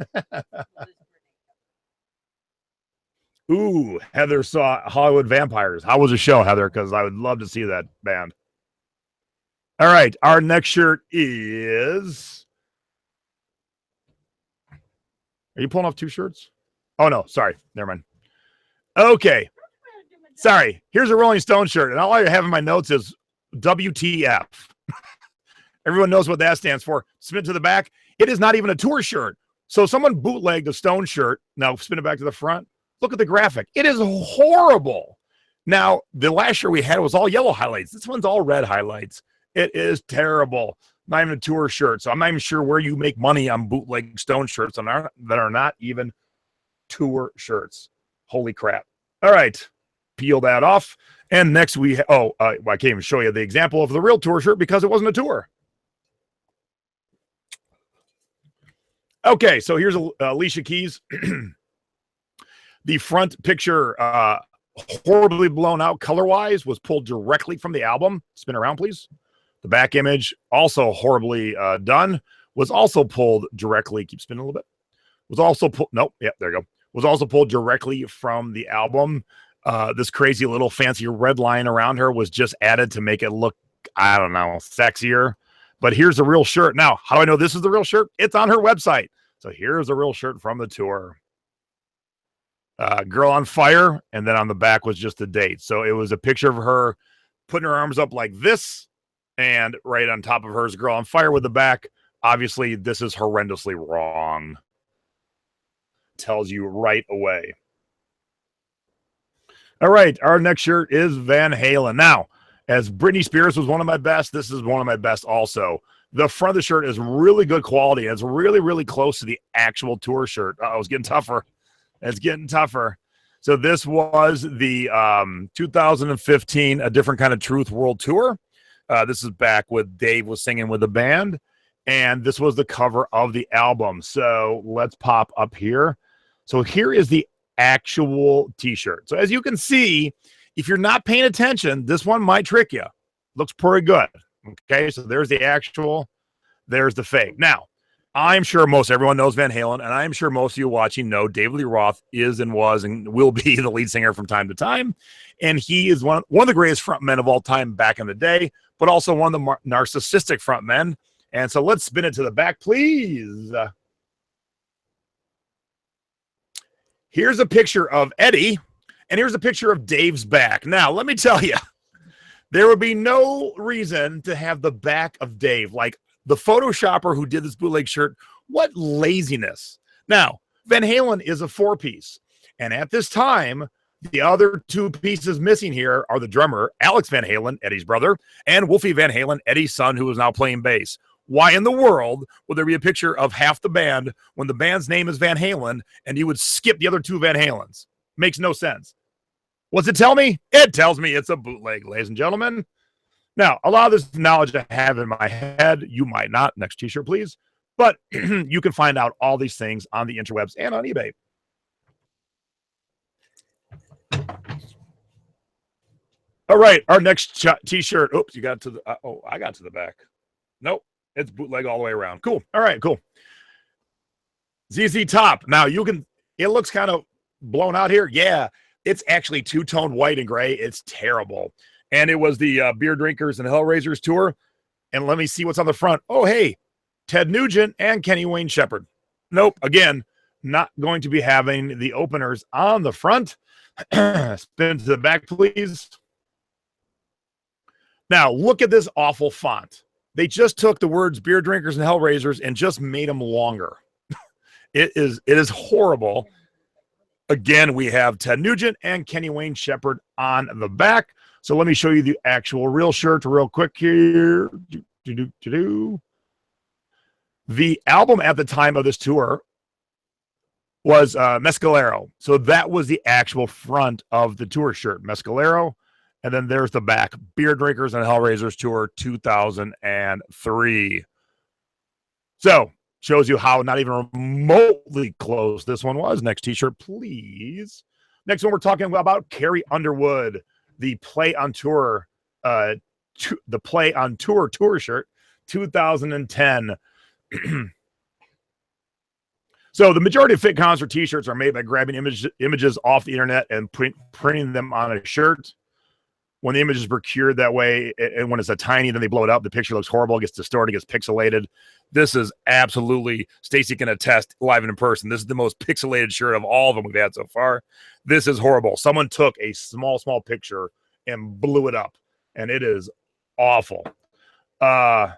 A: Ooh, Heather saw Hollywood Vampires. How was the show, Heather? Because I would love to see that band. All right, our next shirt is... Are you pulling off two shirts? Oh, no, sorry. Never mind. Okay. Sorry, here's a Rolling Stone shirt, and all I have in my notes is WTF. Everyone knows what that stands for. Spin it to the back. It is not even a tour shirt. So someone bootlegged a Stone shirt. Now spin it back to the front. Look at the graphic. It is horrible. Now, the last shirt we had was all yellow highlights. This one's all red highlights. It is terrible. Not even a tour shirt. So I'm not even sure where you make money on bootleg Stone shirts that are not even tour shirts. Holy crap. All right. Peel that off. And next I can't even show you the example of the real tour shirt because it wasn't a tour. Okay, so here's Alicia Keys. The front picture, horribly blown out color-wise, was pulled directly from the album. Spin around, please. The back image, also horribly done, was also pulled directly. Keep spinning a little bit. Was also pulled. Nope. Yep, there you go. Was also pulled directly from the album. This crazy little fancy red line around her was just added to make it look, I don't know, sexier. But here's the real shirt. Now, how do I know this is the real shirt? It's on her website. So here's the real shirt from the tour. Girl on Fire, and then on the back was just the date. So it was a picture of her putting her arms up like this, and right on top of her is Girl on Fire with the back. Obviously, this is horrendously wrong. Tells you right away. All right, our next shirt is Van Halen. Now, as Britney Spears was one of my best, this is one of my best also. The front of the shirt is really good quality. It's really, really close to the actual tour shirt. It's getting tougher. It's getting tougher. So this was the 2015 A Different Kind of Truth World Tour. This is back with Dave was singing with the band. And this was the cover of the album. So let's pop up here. So here is the actual t-shirt. So as you can see, if you're not paying attention, this one might trick you. Looks pretty good. Okay, so there's the actual, there's the fake. Now, I'm sure most everyone knows Van Halen, and I'm sure most of you watching know David Lee Roth is and was and will be the lead singer from time to time. And he is one of the greatest frontmen of all time back in the day, but also one of the narcissistic frontmen. And so let's spin it to the back, please. Here's a picture of Eddie, and here's a picture of Dave's back. Now, let me tell you, there would be no reason to have the back of Dave. Like the Photoshopper who did this bootleg shirt, what laziness. Now, Van Halen is a four-piece, and at this time, the other two pieces missing here are the drummer, Alex Van Halen, Eddie's brother, and Wolfie Van Halen, Eddie's son, who is now playing bass. Why in the world would there be a picture of half the band when the band's name is Van Halen and you would skip the other two Van Halens? Makes no sense. What's it tell me? It tells me it's a bootleg, ladies and gentlemen. Now, a lot of this knowledge I have in my head, you might not. Next t-shirt, please. But you can find out all these things on the interwebs and on eBay. All right, our next t-shirt. Oops, you got to the. I got to the back. Nope. It's bootleg all the way around. Cool. All right, cool. ZZ Top. Now, it looks kind of blown out here. Yeah, it's actually two-tone white and gray. It's terrible. And it was the Beer Drinkers and Hellraisers tour. And let me see what's on the front. Oh, hey, Ted Nugent and Kenny Wayne Shepherd. Nope. Again, not going to be having the openers on the front. Spin to the back, please. Now, look at this awful font. They just took the words beer drinkers and hellraisers and just made them longer. It is horrible. Again, we have Ted Nugent and Kenny Wayne Shepherd on the back. So let me show you the actual real shirt real quick here. The album at the time of this tour was Mescalero. So that was the actual front of the tour shirt, Mescalero. And then there's the back, Beer Drinkers and Hellraisers Tour 2003. So shows you how not even remotely close this one was. Next t-shirt, please. Next one, we're talking about Carrie Underwood, the Play on Tour, the Play on Tour shirt, 2010. So the majority of Fit Concert t-shirts are made by grabbing images off the internet and printing them on a shirt. When the image is procured that way, and when it's a tiny, then they blow it up, the picture looks horrible, it gets distorted, it gets pixelated. This is absolutely, Stacy can attest live and in person, this is the most pixelated shirt of all of them we've had so far. This is horrible. Someone took a small picture and blew it up, and it is awful. Looks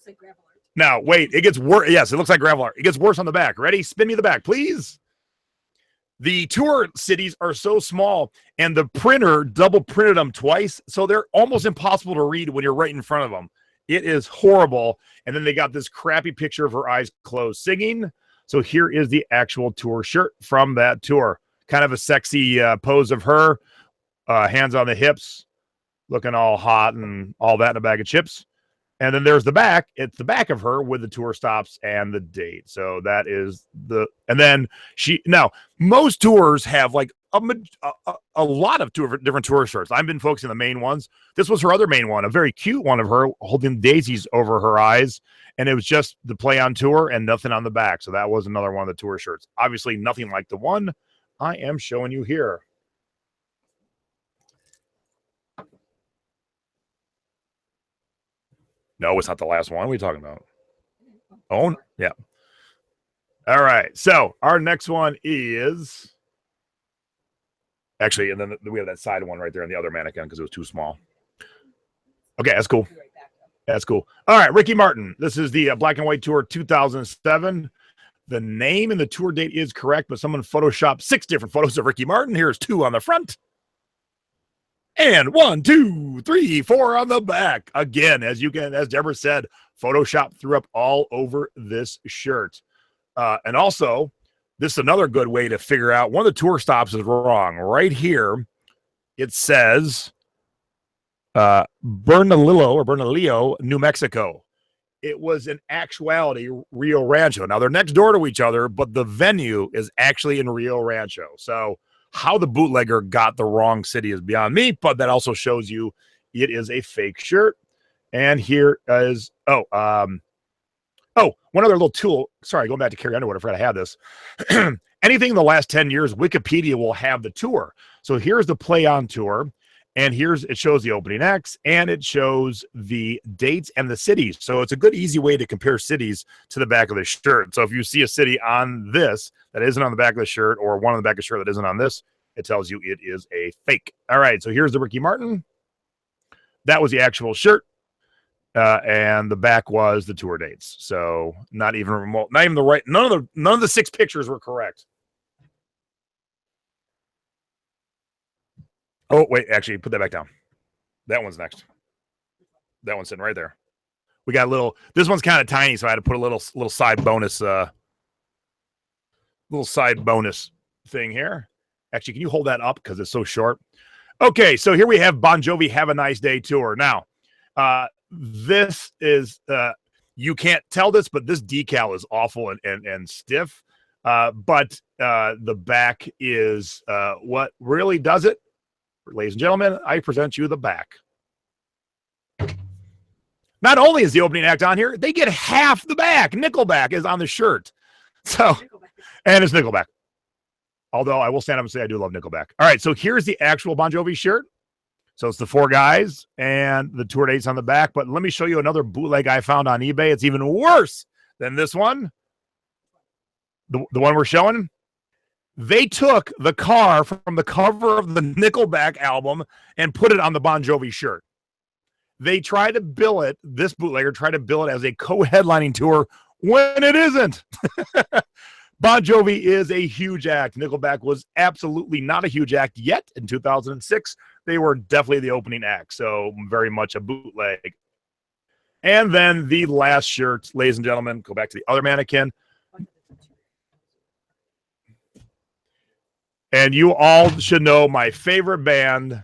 A: like gravel art. Now, wait, it gets worse. Yes, it looks like gravel art. It gets worse on the back. Ready? Spin me the back, please. The tour cities are so small, and the printer double printed them twice, so they're almost impossible to read when you're right in front of them. It is horrible. And then they got this crappy picture of her eyes closed singing. So here is the actual tour shirt from that tour. Kind of a sexy pose of her, hands on the hips, looking all hot and all that in a bag of chips. And then there's the back. It's the back of her with the tour stops and the date. So that is and then now most tours have like a lot of different tour shirts. I've been focusing on the main ones. This was her other main one, a very cute one of her holding daisies over her eyes. And it was just the Play on Tour and nothing on the back. So that was another one of the tour shirts. Obviously nothing like the one I am showing you here. No, it's not the last one. What are we talking about? Oh, yeah. All right. So our next one is actually, and then we have that side one right there on the other mannequin because it was too small. Okay, that's cool. That's cool. All right, Ricky Martin. This is the Black and White Tour 2007. The name and the tour date is correct, but someone photoshopped 6 different photos of Ricky Martin. Here's 2 on the front. And 1, 2, 3, 4 on the back. Again, as Deborah said, Photoshop threw up all over this shirt. And also, this is another good way to figure out one of the tour stops is wrong. Right here, it says Bernalillo, New Mexico. It was in actuality Rio Rancho. Now, they're next door to each other, but the venue is actually in Rio Rancho. So how the bootlegger got the wrong city is beyond me, but that also shows you it is a fake shirt. And here is, one other little tool. Sorry, going back to Carrie Underwood, I forgot I had this. Anything in the last 10 years, Wikipedia will have the tour. So here's the Play on Tour, and it shows the opening acts, and it shows the dates and the cities. So it's a good, easy way to compare cities to the back of the shirt. So if you see a city on this that isn't on the back of the shirt, or one on the back of the shirt that isn't on this, it tells you it is a fake. All right, so here's the Ricky Martin. That was the actual shirt. And the back was the tour dates. So not even remote, not even the right. None of the 6 pictures were correct. Oh, wait, actually, put that back down. That one's next. That one's sitting right there. We got this one's kind of tiny, so I had to put a little side bonus, thing here. Actually, can you hold that up because it's so short? Okay, so here we have Bon Jovi Have a Nice Day tour. Now, this is you can't tell this, but this decal is awful and stiff. But the back is what really does it. Ladies and gentlemen, I present you the back. Not only is the opening act on here, they get half the back. Nickelback is on the shirt. So, and it's Nickelback. Although I will stand up and say I do love Nickelback. All right, so here's the actual Bon Jovi shirt. So it's the 4 guys and the tour dates on the back. But let me show you another bootleg I found on eBay. It's even worse than this one. The one we're showing. They took the car from the cover of the Nickelback album and put it on the Bon Jovi shirt. They try to bill it, this bootlegger tried to bill it as a co-headlining tour when it isn't. Bon Jovi is a huge act. Nickelback was absolutely not a huge act yet in 2006. They were definitely the opening act, so very much a bootleg. And then the last shirt, ladies and gentlemen, go back to the other mannequin. And you all should know my favorite band.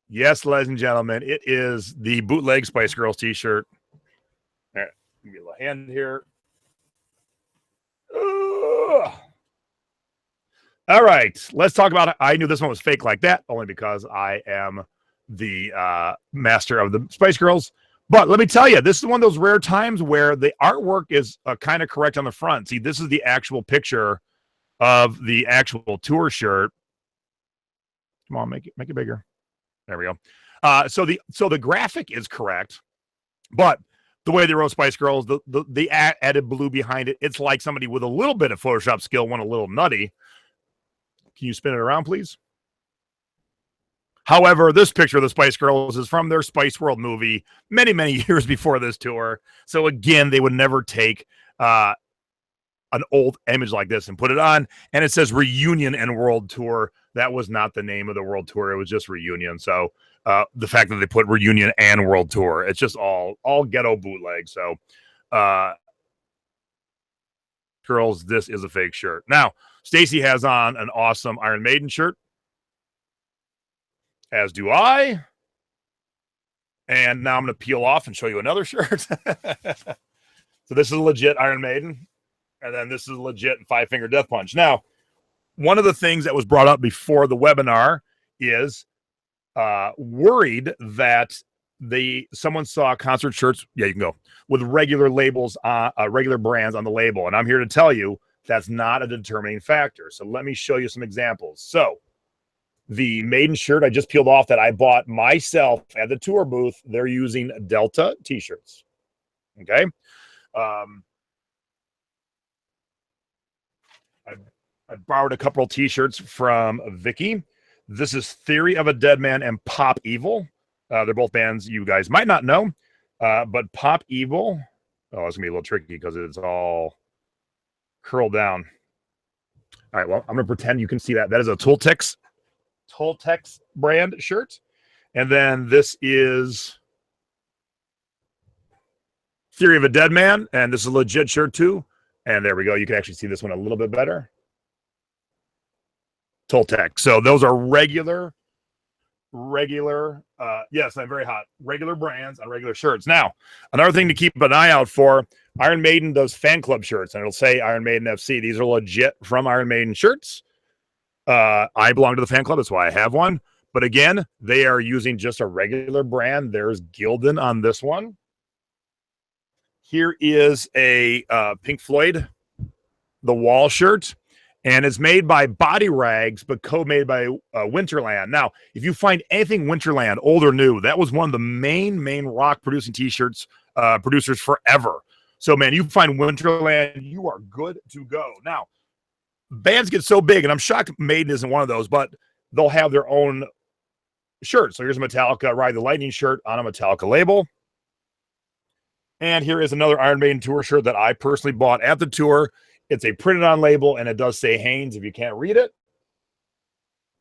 A: Yes, ladies and gentlemen, it is the bootleg Spice Girls t-shirt. All right, give me a little hand here. All right, let's talk about it. I knew this one was fake like that, only because I am the master of the Spice Girls. But let me tell you, this is one of those rare times where the artwork is kind of correct on the front. See, this is the actual picture of the actual tour shirt. Come on, make it bigger. There we go. So the graphic is correct, but the way they wrote Spice Girls, the added blue behind it, it's like somebody with a little bit of Photoshop skill went a little nutty. Can you spin it around, please? However, this picture of the Spice Girls is from their Spice World movie many, many years before this tour. So again, they would never take an old image like this and put it on. And it says Reunion and World Tour. That was not the name of the World Tour. It was just Reunion. So the fact that they put Reunion and World Tour, it's just all ghetto bootleg. So girls, this is a fake shirt. Now, Stacy has on an awesome Iron Maiden shirt, as do I. And now I'm going to peel off and show you another shirt. So this is a legit Iron Maiden. And then this is a legit Five Finger Death Punch. Now, one of the things that was brought up before the webinar is worried that someone saw concert shirts, yeah, you can go, with regular labels, regular brands on the label. And I'm here to tell you that's not a determining factor. So let me show you some examples. So the Maiden shirt I just peeled off that I bought myself at the tour booth, they're using Delta t-shirts. Okay. I borrowed a couple of t-shirts from Vicky. This is Theory of a Dead Man and Pop Evil. They're both bands you guys might not know, but Pop Evil, oh, it's going to be a little tricky because it's all curled down. All right, well, I'm going to pretend you can see that. That is a Tooltex brand shirt. And then this is Theory of a Dead Man, and this is a legit shirt too. And there we go. You can actually see this one a little bit better. Toltec. So those are regular, yes, I'm very hot. Regular brands on regular shirts. Now, another thing to keep an eye out for, Iron Maiden does fan club shirts, and it'll say Iron Maiden FC. These are legit from Iron Maiden shirts. I belong to the fan club. That's why I have one. But again, they are using just a regular brand. There's Gildan on this one. Here is a Pink Floyd, The Wall shirt. And it's made by Body Rags, but co-made by Winterland. Now, if you find anything Winterland, old or new, that was one of the main rock producing t-shirts producers forever. So, man, you find Winterland, you are good to go. Now, bands get so big, and I'm shocked Maiden isn't one of those, but they'll have their own shirt. So here's a Metallica Ride the Lightning shirt on a Metallica label. And here is another Iron Maiden tour shirt that I personally bought at the tour. It's a printed on label, and it does say Hanes if you can't read it.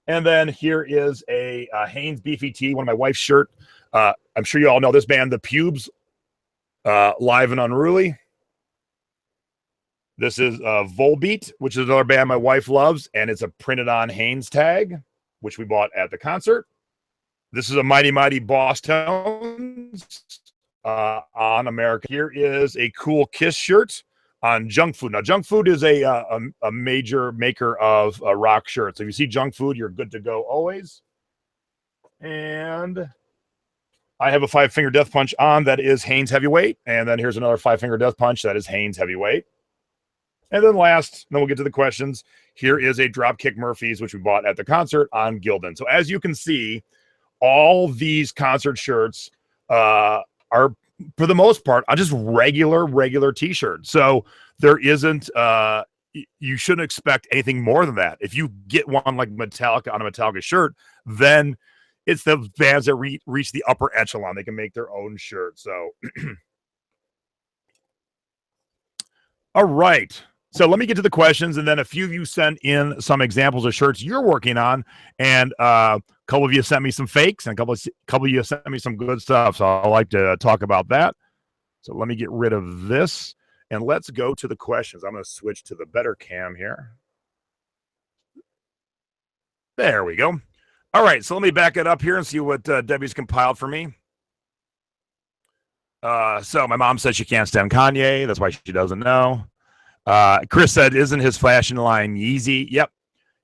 A: And then here is a Hanes Beefy Tee, one of my wife's shirt. I'm sure you all know this band, The Pubes, Live and Unruly. This is Volbeat, which is another band my wife loves, and it's a printed on Hanes tag, which we bought at the concert. This is a Mighty Mighty Boss Tones on America. Here is a cool Kiss shirt on Junk Food. Now, Junk Food is a major maker of rock shirts. So if you see Junk Food, you're good to go always. And I have a Five Finger Death Punch on that is Hanes Heavyweight. And then here's another Five Finger Death Punch that is Hanes Heavyweight. And then last, then we'll get to the questions. Here is a Dropkick Murphys, which we bought at the concert on Gildan. So as you can see, all these concert shirts are, for the most part, on just regular t-shirts. So there isn't, you shouldn't expect anything more than that. If you get one like Metallica on a Metallica shirt, then it's the bands that reach the upper echelon. They can make their own shirt. So, all right. So let me get to the questions, and then a few of you sent in some examples of shirts you're working on, and a couple of you sent me some fakes, and a couple of you sent me some good stuff. So I like to talk about that. So let me get rid of this, and let's go to the questions. I'm going to switch to the better cam here. There we go. All right, so let me back it up here and see what Debbie's compiled for me. So my mom said she can't stand Kanye. That's why she doesn't know. Chris said, isn't his fashion line Yeezy? Yep.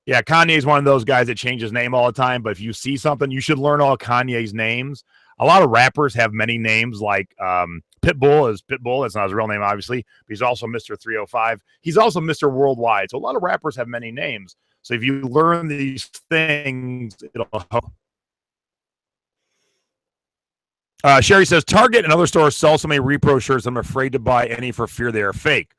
A: Yeah, Kanye's one of those guys that changes his name all the time, but if you see something, you should learn all Kanye's names. A lot of rappers have many names, like Pitbull is Pitbull. That's not his real name, obviously, but he's also Mr. 305. He's also Mr. Worldwide. So a lot of rappers have many names. So if you learn these things, it'll help. Sherry says, Target and other stores sell so many repro shirts, I'm afraid to buy any for fear they are fake.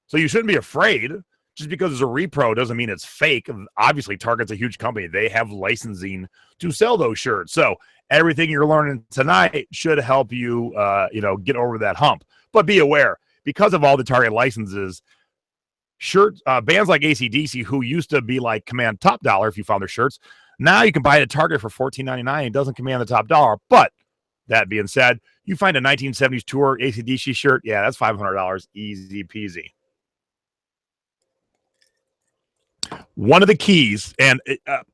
A: So you shouldn't be afraid. Just because it's a repro doesn't mean it's fake. Obviously, Target's a huge company. They have licensing to sell those shirts. So everything you're learning tonight should help you, get over that hump. But be aware, because of all the Target licenses, bands like AC/DC, who used to be like command top dollar if you found their shirts, now you can buy it at Target for $14.99. It doesn't command the top dollar. But that being said, you find a 1970s tour AC/DC shirt, yeah, that's $500, easy peasy. One of the keys, and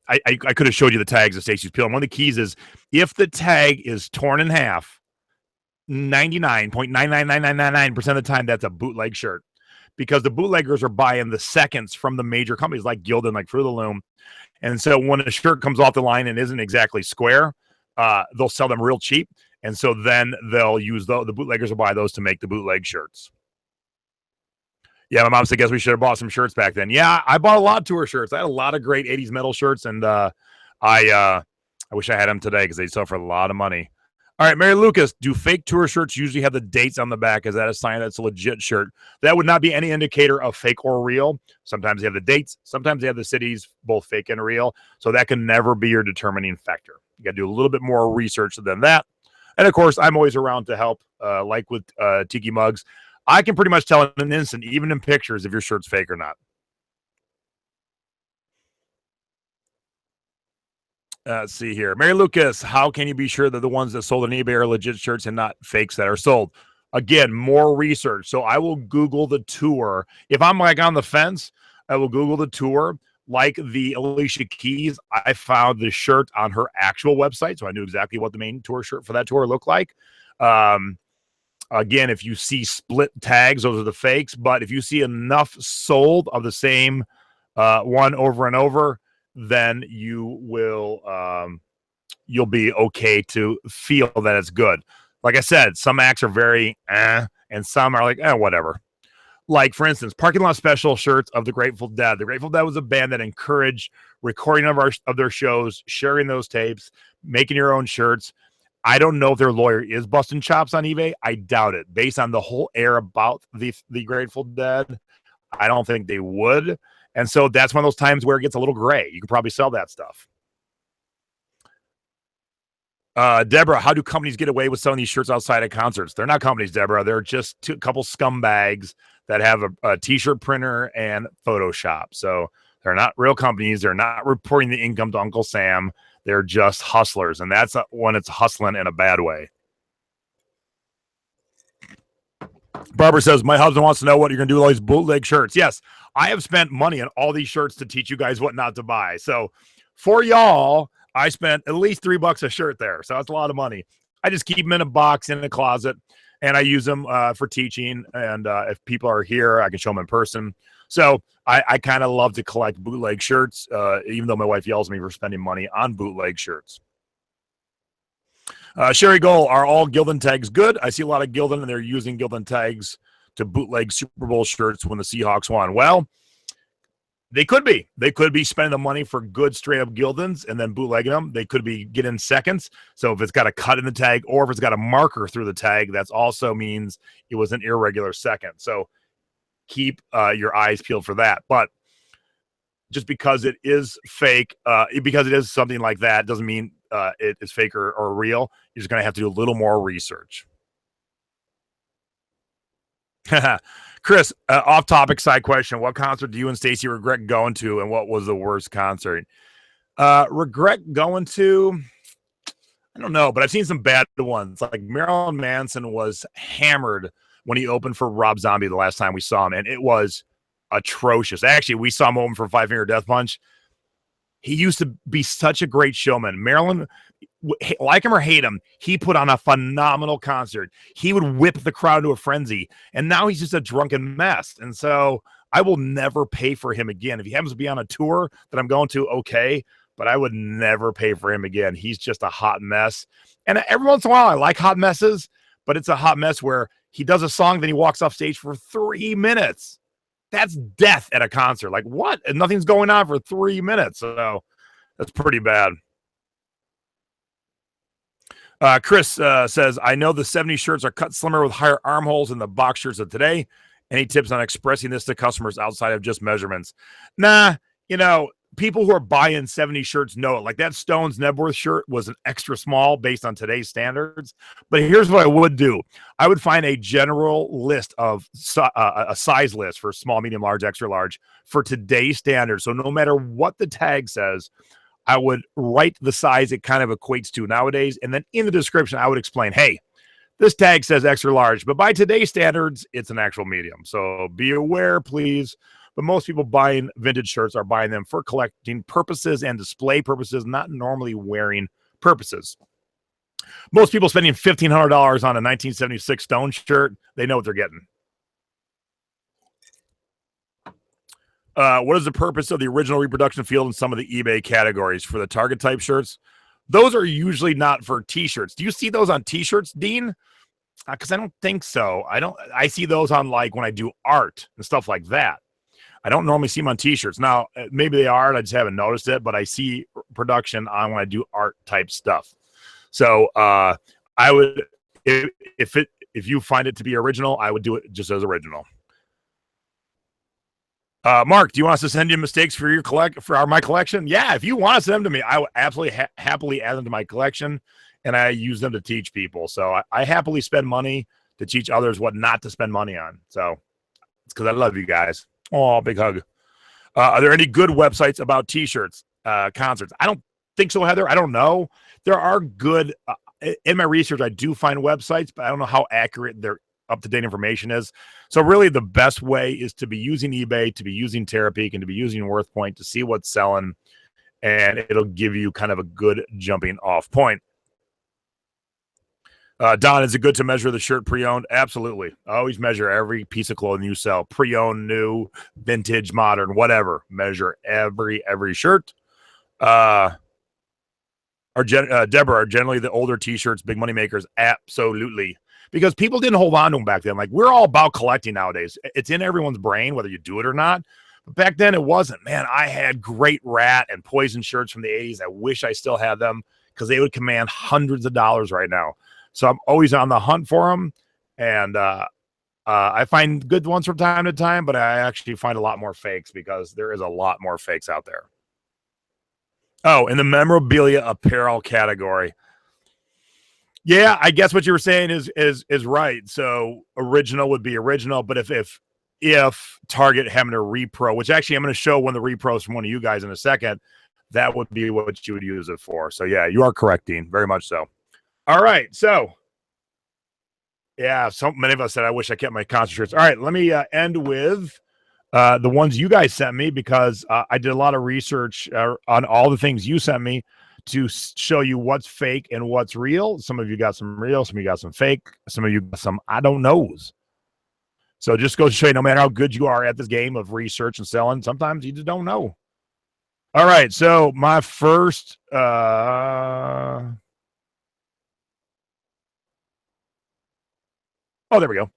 A: I could have showed you the tags of Stacy's Peel. One of the keys is if the tag is torn in half, 99.99999% of the time, that's a bootleg shirt, because the bootleggers are buying the seconds from the major companies like Gildan, like Fruit of the Loom. And so when a shirt comes off the line and isn't exactly square, they'll sell them real cheap. And so then they'll use the bootleggers will buy those to make the bootleg shirts. Yeah, my mom said, guess we should have bought some shirts back then. Yeah, I bought a lot of tour shirts. I had a lot of great 80s metal shirts, and I wish I had them today because they sell for a lot of money. All right, Mary Lucas, do fake tour shirts usually have the dates on the back? Is that a sign that's a legit shirt? That would not be any indicator of fake or real. Sometimes they have the dates. Sometimes they have the cities, both fake and real. So that can never be your determining factor. You got to do a little bit more research than that. And, of course, I'm always around to help, like with Tiki Mugs. I can pretty much tell in an instant, even in pictures, if your shirt's fake or not. Let's see here. Mary Lucas, how can you be sure that the ones that sold on eBay are legit shirts and not fakes that are sold? Again, more research. So I will Google the tour. If I'm like on the fence, I will Google the tour. Like the Alicia Keys, I found the shirt on her actual website, so I knew exactly what the main tour shirt for that tour looked like. Again, if you see split tags, those are the fakes. But if you see enough sold of the same one over and over, then you will you'll be okay to feel that it's good. Like I said, some acts are very and some are like whatever. Like, for instance, parking lot special shirts of the Grateful Dead. The Grateful Dead was a band that encouraged recording of their shows, sharing those tapes, making your own shirts. I don't know if their lawyer is busting chops on eBay. I doubt it. Based on the whole air about the Grateful Dead, I don't think they would. And so that's one of those times where it gets a little gray. You could probably sell that stuff. Deborah, how do companies get away with selling these shirts outside of concerts? They're not companies, Deborah. They're just a couple scumbags that have a t-shirt printer and Photoshop. So they're not real companies. They're not reporting the income to Uncle Sam. They're just hustlers. And that's when it's hustling in a bad way. Barbara says, my husband wants to know what you're going to do with all these bootleg shirts. Yes, I have spent money on all these shirts to teach you guys what not to buy. So for y'all, I spent at least $3 a shirt there. So that's a lot of money. I just keep them in a box in a closet, and I use them for teaching. And if people are here, I can show them in person. So I kind of love to collect bootleg shirts, even though my wife yells at me for spending money on bootleg shirts. Sherry Gold, are all Gildan tags good? I see a lot of Gildan, and they're using Gildan tags to bootleg Super Bowl shirts when the Seahawks won. Well, they could be. They could be spending the money for good straight up Gildans and then bootlegging them. They could be getting seconds. So if it's got a cut in the tag or if it's got a marker through the tag, that also means it was an irregular second. So keep your eyes peeled for that. But just because it is fake, because it is something like that, doesn't mean it is fake or real. You're just going to have to do a little more research. Chris, off-topic side question. What concert do you and Stacy regret going to, and what was the worst concert? Regret going to? I don't know, but I've seen some bad ones. Like Marilyn Manson was hammered when he opened for Rob Zombie the last time we saw him, and it was atrocious. Actually, we saw him open for Five Finger Death Punch. He used to be such a great showman. Marilyn, like him or hate him, he put on a phenomenal concert. He would whip the crowd to a frenzy, and now he's just a drunken mess. And so I will never pay for him again. If he happens to be on a tour that I'm going to, okay, but I would never pay for him again. He's just a hot mess. And every once in a while, I like hot messes, but it's a hot mess where he does a song, then he walks off stage for 3 minutes. That's death at a concert. Like, what? And nothing's going on for 3 minutes. So that's pretty bad. Chris says, I know the 70 shirts are cut slimmer with higher armholes than the box shirts of today. Any tips on expressing this to customers outside of just measurements? Nah, people who are buying 70 shirts know it. Like that Stones Nebworth shirt was an extra small based on today's standards. But here's what I would do. I would find a general list of a size list for small, medium, large, extra large for today's standards. So no matter what the tag says, I would write the size it kind of equates to nowadays. And then in the description, I would explain, hey, this tag says extra large, but by today's standards, it's an actual medium. So be aware, please. But most people buying vintage shirts are buying them for collecting purposes and display purposes, not normally wearing purposes. Most people spending $1,500 on a 1976 Stone shirt, they know what they're getting. What is the purpose of the original reproduction field in some of the eBay categories for the Target type shirts? Those are usually not for T-shirts. Do you see those on T-shirts, Dean? Because I don't think so. I see those on like when I do art and stuff like that. I don't normally see them on T-shirts. Now, maybe they are, and I just haven't noticed it, but I see production on when I do art type stuff. So I would, if you find it to be original, I would do it just as original. Mark, do you want us to send you mistakes for my collection? Yeah, if you want to send them to me, I would absolutely happily add them to my collection, and I use them to teach people. So I happily spend money to teach others what not to spend money on. So it's because I love you guys. Oh, big hug. Are there any good websites about T-shirts, concerts? I don't think so, Heather. I don't know. There are good, in my research, I do find websites, but I don't know how accurate their up-to-date information is. So really the best way is to be using eBay, to be using Terapeak, and to be using WorthPoint to see what's selling, and it'll give you kind of a good jumping off point. Don, is it good to measure the shirt pre-owned? Absolutely. I always measure every piece of clothing you sell. Pre-owned, new, vintage, modern, whatever. Measure every shirt. Deborah, are generally the older T-shirts big money makers? Absolutely. Because people didn't hold on to them back then. Like, we're all about collecting nowadays. It's in everyone's brain, whether you do it or not. But back then, it wasn't. Man, I had great Rat and Poison shirts from the 80s. I wish I still had them because they would command hundreds of dollars right now. So I'm always on the hunt for them, and I find good ones from time to time, but I actually find a lot more fakes because there is a lot more fakes out there. Oh, in the memorabilia apparel category. Yeah, I guess what you were saying is right. So original would be original, but if Target having a repro, which actually I'm going to show one of the repros from one of you guys in a second, that would be what you would use it for. So yeah, you are correct, Dean. Very much so. All right, so yeah, so many of us said I wish I kept my concert shirts. All right, let me end with the ones you guys sent me because I did a lot of research on all the things you sent me to show you what's fake and what's real. Some of you got some real, some of you got some fake, some of you got some I don't knows. So just goes to show you, no matter how good you are at this game of research and selling, sometimes you just don't know. All right, so my first oh, there we go.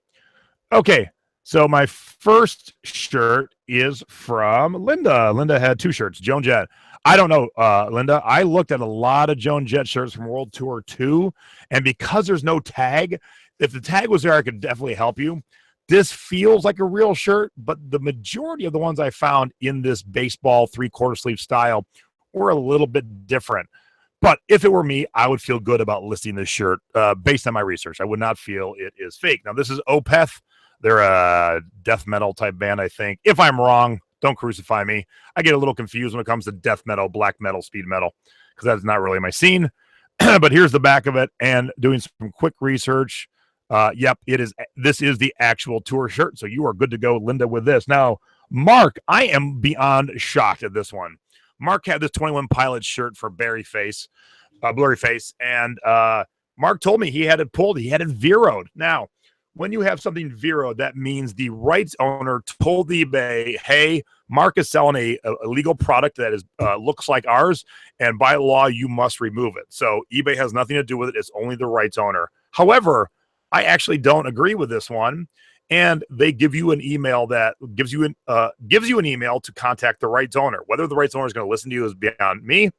A: Okay. So my first shirt is from Linda. Linda had 2 shirts, Joan Jett. I don't know, Linda. I looked at a lot of Joan Jett shirts from World Tour 2, and because there's no tag, if the tag was there, I could definitely help you. This feels like a real shirt, but the majority of the ones I found in this baseball 3/4 sleeve style were a little bit different. But if it were me, I would feel good about listing this shirt based on my research. I would not feel it is fake. Now, this is Opeth. They're a death metal type band, I think. If I'm wrong, don't crucify me. I get a little confused when it comes to death metal, black metal, speed metal, because that's not really my scene. But here's the back of it, and doing some quick research. Yep, it is. This is the actual tour shirt, so you are good to go, Linda, with this. Now, Mark, I am beyond shocked at this one. Mark had this 21 Pilots shirt for Blurry Face, and Mark told me he had it pulled. He had it zeroed. Now, when you have something zeroed, that means the rights owner told eBay, hey, Mark is selling a illegal product that is looks like ours, and by law, you must remove it. So eBay has nothing to do with it. It's only the rights owner. However, I actually don't agree with this one. And they give you an email that gives you an email to contact the rights owner. Whether the rights owner is going to listen to you is beyond me.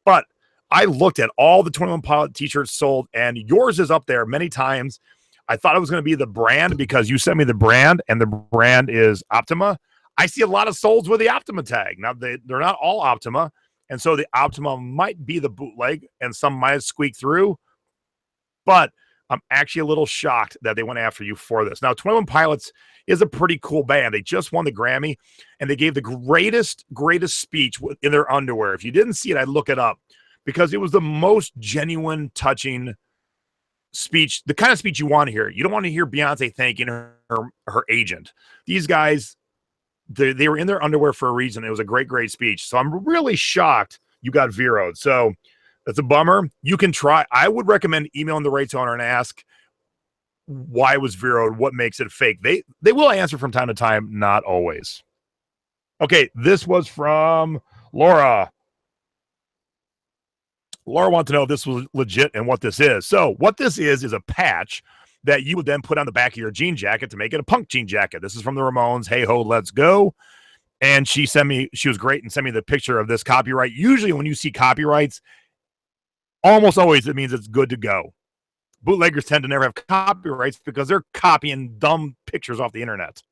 A: But I looked at all the 21 Pilot t-shirts sold, and yours is up there many times. I thought it was going to be the brand because you sent me the brand, and the brand is Optima. I see a lot of solds with the Optima tag. Now, they're not all Optima, and so the Optima might be the bootleg, and some might squeak through. But I'm actually a little shocked that they went after you for this. Now, 21 Pilots is a pretty cool band. They just won the Grammy, and they gave the greatest speech in their underwear. If you didn't see it, I'd look it up because it was the most genuine, touching speech, the kind of speech you want to hear. You don't want to hear Beyonce thanking her agent. These guys, they were in their underwear for a reason. It was a great speech. So I'm really shocked you got zeroed. So that's a bummer. You can try. I would recommend emailing the rights owner and ask why it was zeroed, what makes it fake. They will answer from time to time, not always. Okay, this was from Laura. Laura wanted to know if this was legit and what this is. So what this is a patch that you would then put on the back of your jean jacket to make it a punk jean jacket. This is from the Ramones. Hey ho, let's go. And she was great and sent me the picture of this copyright. Usually when you see copyrights, almost always it means it's good to go. Bootleggers tend to never have copyrights because they're copying dumb pictures off the internet.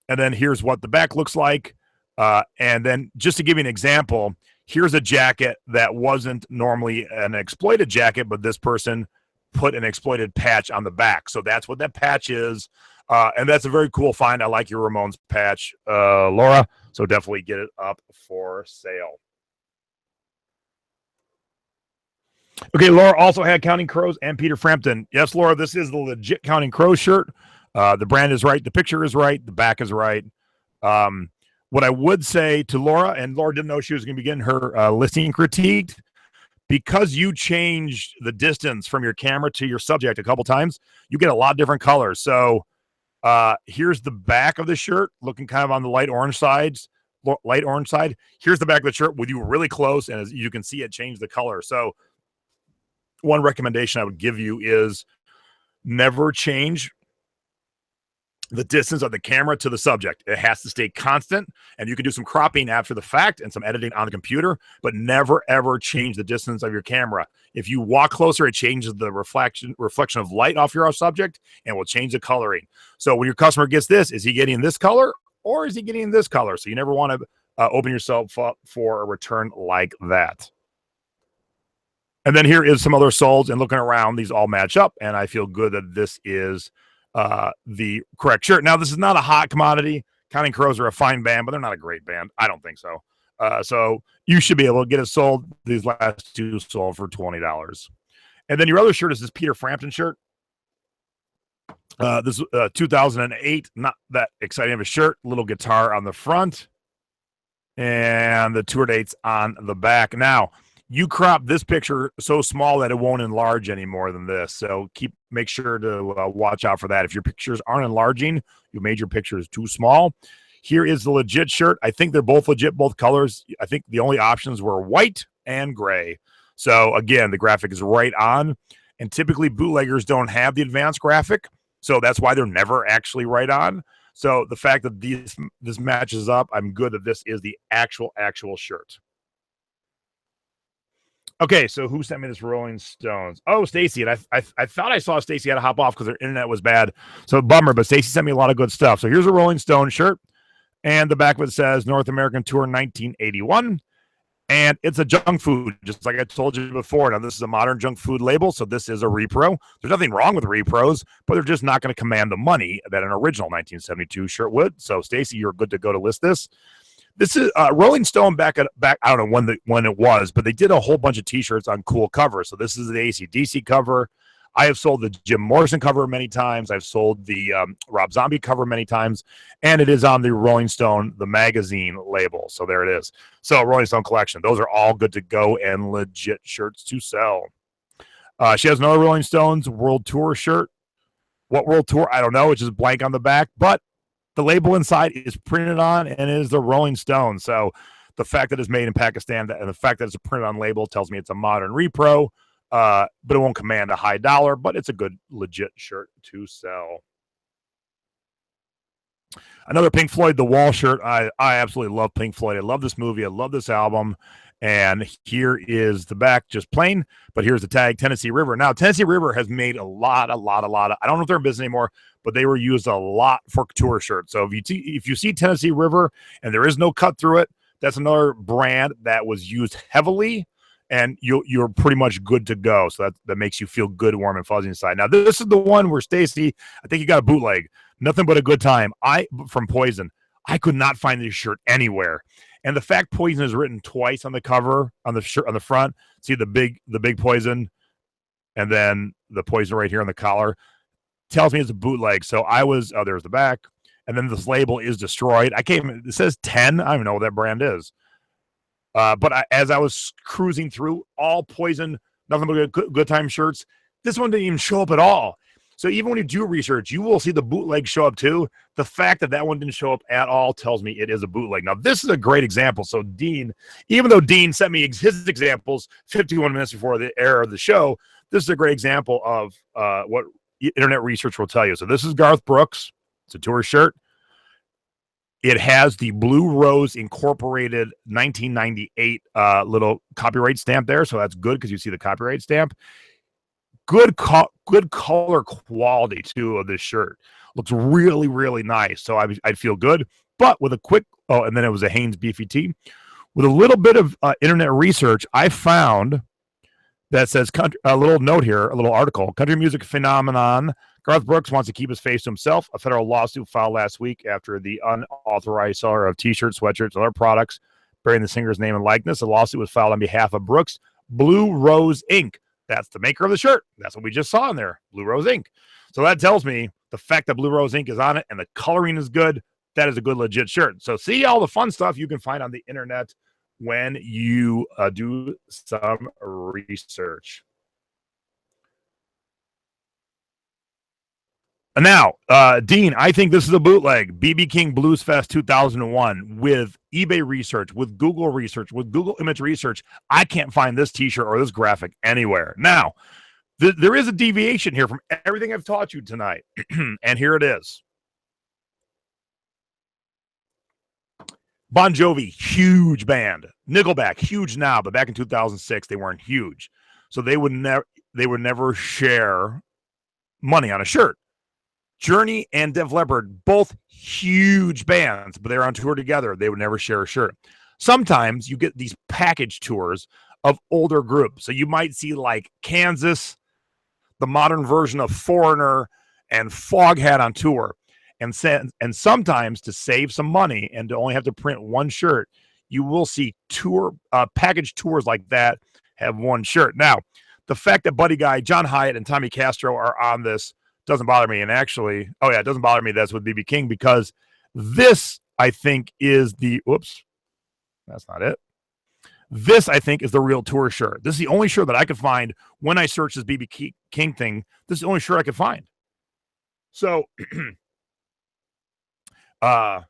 A: And then here's what the back looks like. And then just to give you an example, here's a jacket that wasn't normally an exploited jacket, but this person put an exploited patch on the back. So that's what that patch is. And that's a very cool find. I like your Ramones patch, Laura. So definitely get it up for sale. Okay, Laura also had Counting Crows and Peter Frampton. Yes, Laura, this is the legit Counting Crows shirt. The brand is right. The picture is right. The back is right. What I would say to Laura, and Laura didn't know she was going to be getting her listing critiqued, because you changed the distance from your camera to your subject a couple times, you get a lot of different colors. So here's the back of the shirt, looking kind of on the light orange side. Here's the back of the shirt with you really close, and as you can see, it changed the color. So one recommendation I would give you is never change the distance of the camera to the subject. It has to stay constant, and you can do some cropping after the fact and some editing on the computer, but never, ever change the distance of your camera. If you walk closer, it changes the reflection of light off your subject and will change the coloring. So when your customer gets this, is he getting this color or is he getting this color? So you never want to open yourself up for a return like that. And then here is some other solds, and looking around, these all match up, and I feel good that this is the correct shirt. Now, this is not a hot commodity. Counting Crows are a fine band, but they're not a great band. I don't think so. So you should be able to get it sold. These last two sold for $20. And then your other shirt is this Peter Frampton shirt. This is 2008. Not that exciting of a shirt. Little guitar on the front. And the tour dates on the back. Now, you crop this picture so small that it won't enlarge any more than this. So make sure to watch out for that. If your pictures aren't enlarging, you made your pictures too small. Here is the legit shirt. I think they're both legit, both colors. I think the only options were white and gray. So again, the graphic is right on. And typically bootleggers don't have the advanced graphic. So that's why they're never actually right on. So the fact that this matches up, I'm good that this is the actual shirt. Okay, so who sent me this Rolling Stones? Oh, Stacy, and I thought I saw Stacy had to hop off because her internet was bad, so bummer. But Stacy sent me a lot of good stuff. So here's a Rolling Stone shirt, and the back of it says North American Tour 1981. And it's a junk food, just like I told you before. Now, this is a modern junk food label, so this is a repro. There's nothing wrong with repros, but they're just not going to command the money that an original 1972 shirt would. So, Stacy, you're good to go to list this. This is Rolling Stone back. I don't know when it was, but they did a whole bunch of T-shirts on cool covers. So this is the AC/DC cover. I have sold the Jim Morrison cover many times. I've sold the Rob Zombie cover many times, and it is on the Rolling Stone, the magazine label. So there it is. So Rolling Stone collection. Those are all good to go and legit shirts to sell. She has another Rolling Stones World Tour shirt. What World Tour? I don't know. It's just blank on the back, but the label inside is printed on and it is the Rolling Stone. So the fact that it's made in Pakistan and the fact that it's a printed on label tells me it's a modern repro. But it won't command a high dollar, but it's a good, legit shirt to sell. Another Pink Floyd, The Wall shirt. I absolutely love Pink Floyd. I love this movie. I love this album. And here is the back, just plain. But here's the tag, Tennessee River. Now, Tennessee River has made a lot of, I don't know if they're in business anymore, but they were used a lot for tour shirts. So if you see Tennessee River and there is no cut through it, that's another brand that was used heavily. And you're pretty much good to go. So that makes you feel good, warm, and fuzzy inside. Now, this is the one where Stacy, I think you got a bootleg. Nothing but a good time. From Poison. I could not find this shirt anywhere. And the fact Poison is written twice on the cover, on the shirt on the front. See the big Poison, and then the Poison right here on the collar, tells me it's a bootleg. So there's the back. And then this label is destroyed. It says 10. I don't even know what that brand is. But as I was cruising through all Poison, nothing but good time shirts, this one didn't even show up at all. So even when you do research, you will see the bootleg show up too. The fact that one didn't show up at all tells me it is a bootleg. Now, this is a great example. So Dean, even though Dean sent me his examples 51 minutes before the air of the show, this is a great example of what internet research will tell you. So this is Garth Brooks. It's a tour shirt. It has the Blue Rose Incorporated 1998 little copyright stamp there, so that's good because you see the copyright stamp. Good color quality, too, of this shirt. Looks really, really nice, so I'd feel good. But with a quick, and then it was a Hanes Beefy Tee. With a little bit of internet research, I found that says, a little note here, a little article, country music phenomenon. Garth Brooks wants to keep his face to himself. A federal lawsuit filed last week after the unauthorized seller of T-shirts, sweatshirts, and other products bearing the singer's name and likeness. The lawsuit was filed on behalf of Brooks Blue Rose Inc. That's the maker of the shirt. That's what we just saw in there, Blue Rose Inc. So that tells me the fact that Blue Rose Inc. is on it and the coloring is good, that is a good, legit shirt. So see all the fun stuff you can find on the internet when you do some research. And now, Dean, I think this is a bootleg. BB King Blues Fest 2001 with eBay research, with Google research, with Google image research. I can't find this T-shirt or this graphic anywhere. Now, there is a deviation here from everything I've taught you tonight. And here it is. Bon Jovi, huge band. Nickelback, huge now, but back in 2006, they weren't huge. So they would never share money on a shirt. Journey and Def Leppard, both huge bands, but they're on tour together. They would never share a shirt. Sometimes you get these package tours of older groups. So you might see like Kansas, the modern version of Foreigner, and Foghat on tour. And sometimes to save some money and to only have to print one shirt, you will see package tours like that have one shirt. Now, the fact that Buddy Guy, John Hyatt, and Tommy Castro are on this doesn't bother me. And actually, it doesn't bother me that's with BB King, because this, I think, is that's not it. This, I think, is the real tour shirt. This is the only shirt that I could find when I searched this BB King thing. This is the only shirt I could find. So, so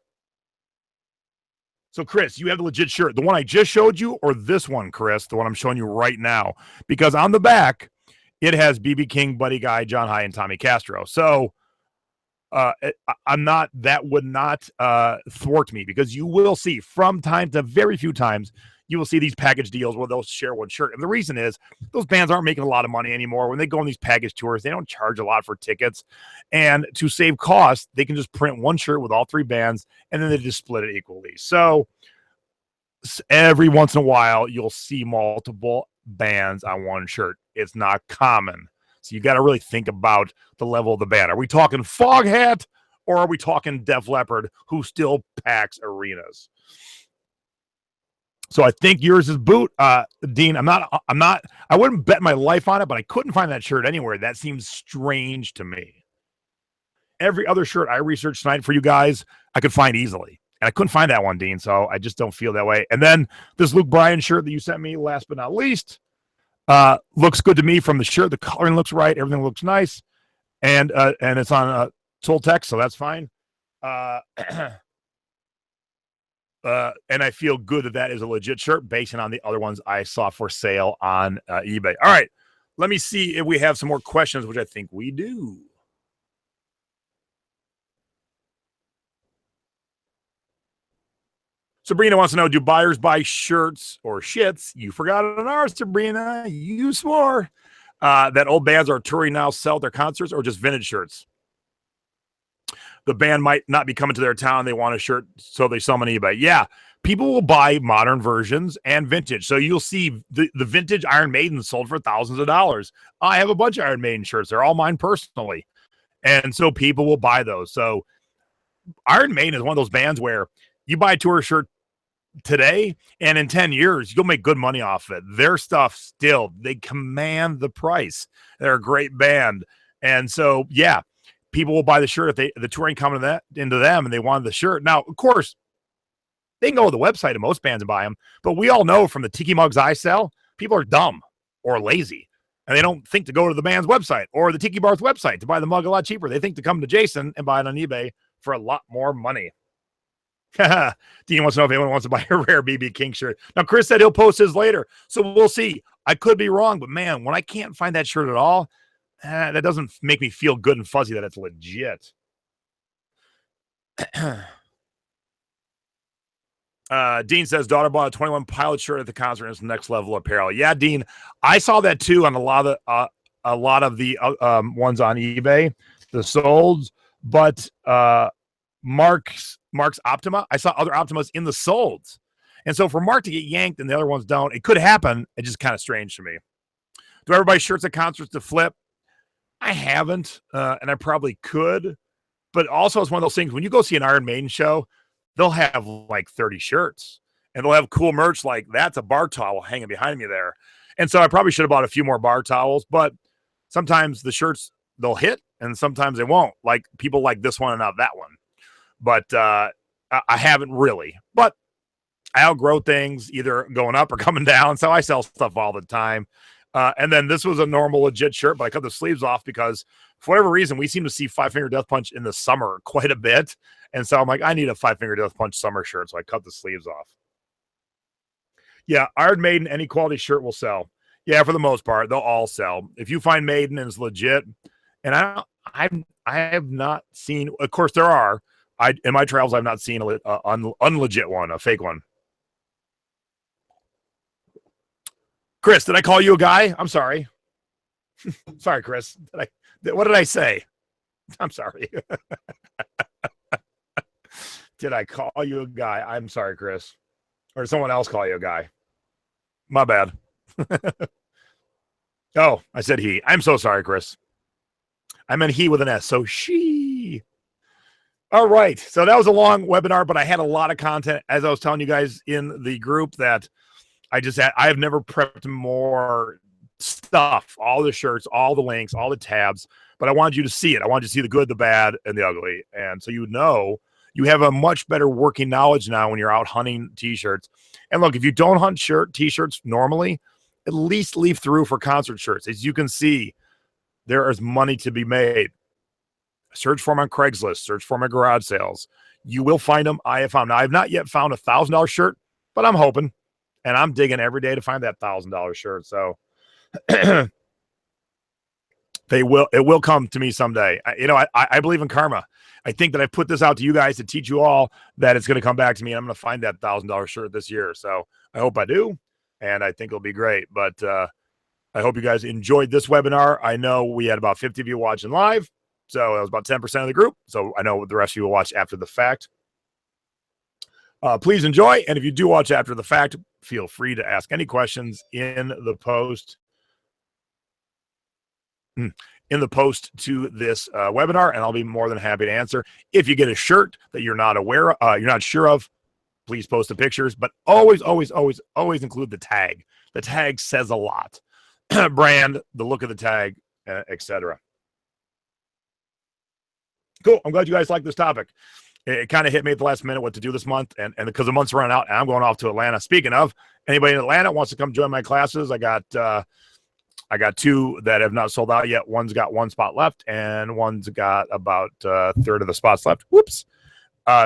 A: Chris, you have the legit shirt. The one I just showed you, or this one, Chris, the one I'm showing you right now? Because on the back, it has BB King, Buddy Guy, John Hyatt, and Tommy Castro. So I'm not, that would not thwart me, because you will see from time to very few times, you will see these package deals where they'll share one shirt. And the reason is those bands aren't making a lot of money anymore. When they go on these package tours, they don't charge a lot for tickets. And to save costs, they can just print one shirt with all three bands, and then they just split it equally. So every once in a while, you'll see multiple bands on one shirt. It's not common. So you got to really think about the level of the band. Are we talking Foghat, or are we talking Def Leppard, who still packs arenas? So I think yours is Boot. Dean, I wouldn't bet my life on it, but I couldn't find that shirt anywhere. That seems strange to me. Every other shirt I researched tonight for you guys, I could find easily. And I couldn't find that one, Dean. So I just don't feel that way. And then this Luke Bryan shirt that you sent me, last but not least, looks good to me from the shirt. The coloring looks right. Everything looks nice. And it's on Soltex, so that's fine. And I feel good that is a legit shirt based on the other ones I saw for sale on eBay. All right, let me see if we have some more questions, which I think we do. Sabrina wants to know, do buyers buy shirts or shits? You forgot on ours, Sabrina. You swore. That old bands are touring now sell their concerts, or just vintage shirts? The band might not be coming to their town. They want a shirt, so they sell them on eBay. Yeah, people will buy modern versions and vintage. So you'll see the vintage Iron Maiden sold for thousands of dollars. I have a bunch of Iron Maiden shirts. They're all mine personally. And so people will buy those. So Iron Maiden is one of those bands where you buy a tour shirt today, and in 10 years, you'll make good money off it. Their stuff still, they command the price. They're a great band. And so, yeah, people will buy the shirt if the touring coming into them and they wanted the shirt. Now, of course, they can go to the website of most bands and buy them, but we all know from the Tiki mugs I sell, people are dumb or lazy, and they don't think to go to the band's website or the Tiki Bar's website to buy the mug a lot cheaper. They think to come to Jason and buy it on eBay for a lot more money. Dean wants to know if anyone wants to buy a rare BB King shirt. Now, Chris said he'll post his later, so we'll see. I could be wrong, but man, when I can't find that shirt at all, that doesn't make me feel good and fuzzy that it's legit. Dean says, daughter bought a 21 Pilot shirt at the concert, and it's next level apparel. Yeah, Dean, I saw that too on a lot of the ones on eBay, the solds, but Mark's Optima, I saw other Optimas in the solds. And so for Mark to get yanked and the other ones don't, it could happen. It's just kind of strange to me. Do I ever buy shirts at concerts to flip? I haven't, and I probably could. But also, it's one of those things, when you go see an Iron Maiden show, they'll have like 30 shirts. And they'll have cool merch like that's a bar towel hanging behind me there. And so I probably should have bought a few more bar towels. But sometimes the shirts, they'll hit, and sometimes they won't. Like people like this one and not that one. But I haven't really. But I outgrow things either going up or coming down. So I sell stuff all the time. And then this was a normal, legit shirt, but I cut the sleeves off because for whatever reason, we seem to see Five Finger Death Punch in the summer quite a bit. And so I'm like, I need a Five Finger Death Punch summer shirt. So I cut the sleeves off. Yeah, Iron Maiden, any quality shirt will sell. Yeah, for the most part, they'll all sell. If you find Maiden and it's legit, and I have not seen, of course there are, in my travels, I've not seen an unlegit one, a fake one. Chris, did I call you a guy? I'm sorry. Sorry, Chris. What did I say? I'm sorry. Did I call you a guy? I'm sorry, Chris. Or did someone else call you a guy? My bad. Oh, I said he. I'm so sorry, Chris. I meant he with an S, so she. All right. So that was a long webinar, but I had a lot of content, as I was telling you guys in the group, that I've never prepped more stuff, all the shirts, all the links, all the tabs, but I wanted you to see it. I wanted you to see the good, the bad, and the ugly. And so you have a much better working knowledge now when you're out hunting t-shirts. And look, if you don't hunt t-shirts normally, at least leaf through for concert shirts. As you can see, there is money to be made. Search for them on Craigslist, search for them at garage sales. You will find them. I have found. Now, I have not yet found $1,000 shirt, but I'm hoping. And I'm digging every day to find that $1,000 shirt. So people They will. It will come to me someday. I believe in karma. I think that I put this out to you guys to teach you all that it's going to come back to me. And I'm going to find that $1,000 shirt this year. So I hope I do. And I think it'll be great. But I hope you guys enjoyed this webinar. I know we had about 50 of you watching live. So that was about 10% of the group. So I know the rest of you will watch after the fact. Please enjoy. And if you do watch after the fact, feel free to ask any questions in the post. In the post to this webinar, and I'll be more than happy to answer. If you get a shirt that you're not aware, you're not sure of, please post the pictures. But always include the tag. The tag says a lot. Brand, the look of the tag, etc. Cool. I'm glad you guys like this topic. It kind of hit me at the last minute what to do this month, and because the month's running out, and I'm going off to Atlanta. Speaking of, anybody in Atlanta wants to come join my classes, I got 2 that have not sold out yet. One's got 1 spot left, and one's got about a third of the spots left. Whoops.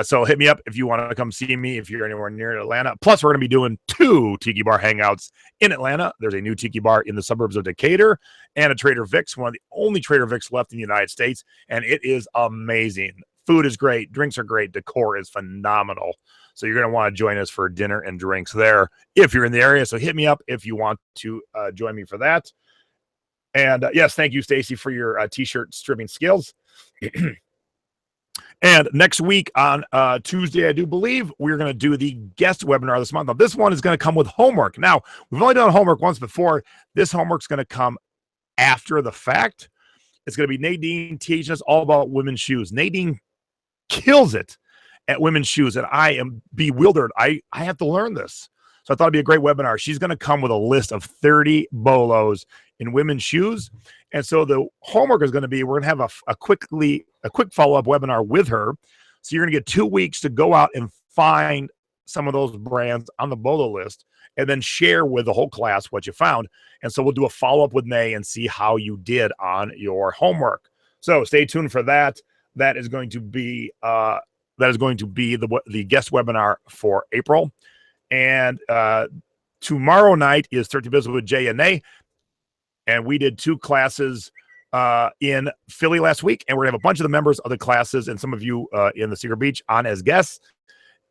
A: So hit me up if you want to come see me if you're anywhere near Atlanta. Plus, we're going to be doing 2 Tiki Bar hangouts in Atlanta. There's a new Tiki Bar in the suburbs of Decatur and a Trader Vic's, one of the only Trader Vic's left in the United States, and it is amazing. Food is great. Drinks are great. Decor is phenomenal. So you're going to want to join us for dinner and drinks there if you're in the area. So hit me up if you want to join me for that. And yes, thank you, Stacy, for your t-shirt stripping skills. And next week on Tuesday, I do believe, we're going to do the guest webinar this month. Now, this one is going to come with homework. Now, we've only done homework once before. This homework's going to come after the fact. It's going to be Nadine teaching us all about women's shoes. Nadine kills it at women's shoes, and I am bewildered. I have to learn this. So I thought it'd be a great webinar. She's going to come with a list of 30 bolos in women's shoes. And so the homework is going to be, we're going to have a quick follow-up webinar with her. So you're going to get 2 weeks to go out and find some of those brands on the bolo list and then share with the whole class what you found. And so we'll do a follow-up with May and see how you did on your homework. So stay tuned for that. That is going to be the guest webinar for April. And tomorrow night is 30 Business with Jay and Nay. And we did 2 classes in Philly last week. And we're going to have a bunch of the members of the classes and some of you in the Secret Beach on as guests.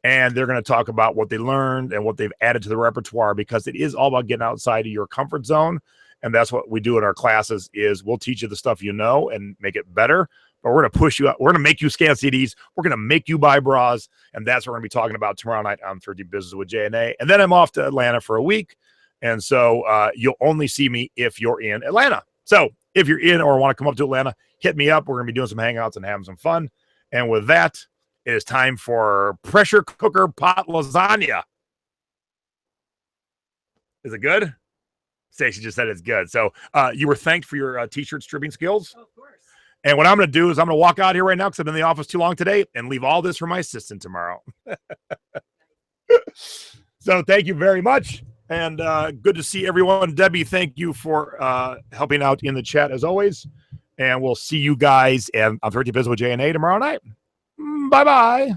A: And they're going to talk about what they learned and what they've added to the repertoire, because it is all about getting outside of your comfort zone. And that's what we do in our classes is we'll teach you the stuff you know and make it better. But we're going to push you out. We're going to make you scan CDs. We're going to make you buy bras. And that's what we're going to be talking about tomorrow night on 30 Business with J&A. And then I'm off to Atlanta for a week. And so you'll only see me if you're in Atlanta. So if you're in or want to come up to Atlanta, hit me up. We're going to be doing some hangouts and having some fun. And with that, it is time for pressure cooker pot lasagna. Is it good? Stacey just said it's good. So you were thanked for your t-shirt stripping skills.
B: Oh, of course.
A: And what I'm going to do is I'm going to walk out here right now because I've been in the office too long today and leave all this for my assistant tomorrow. So thank you very much. And good to see everyone. Debbie, thank you for helping out in the chat as always. And we'll see you guys on 30 Business with J&A tomorrow night. Bye-bye.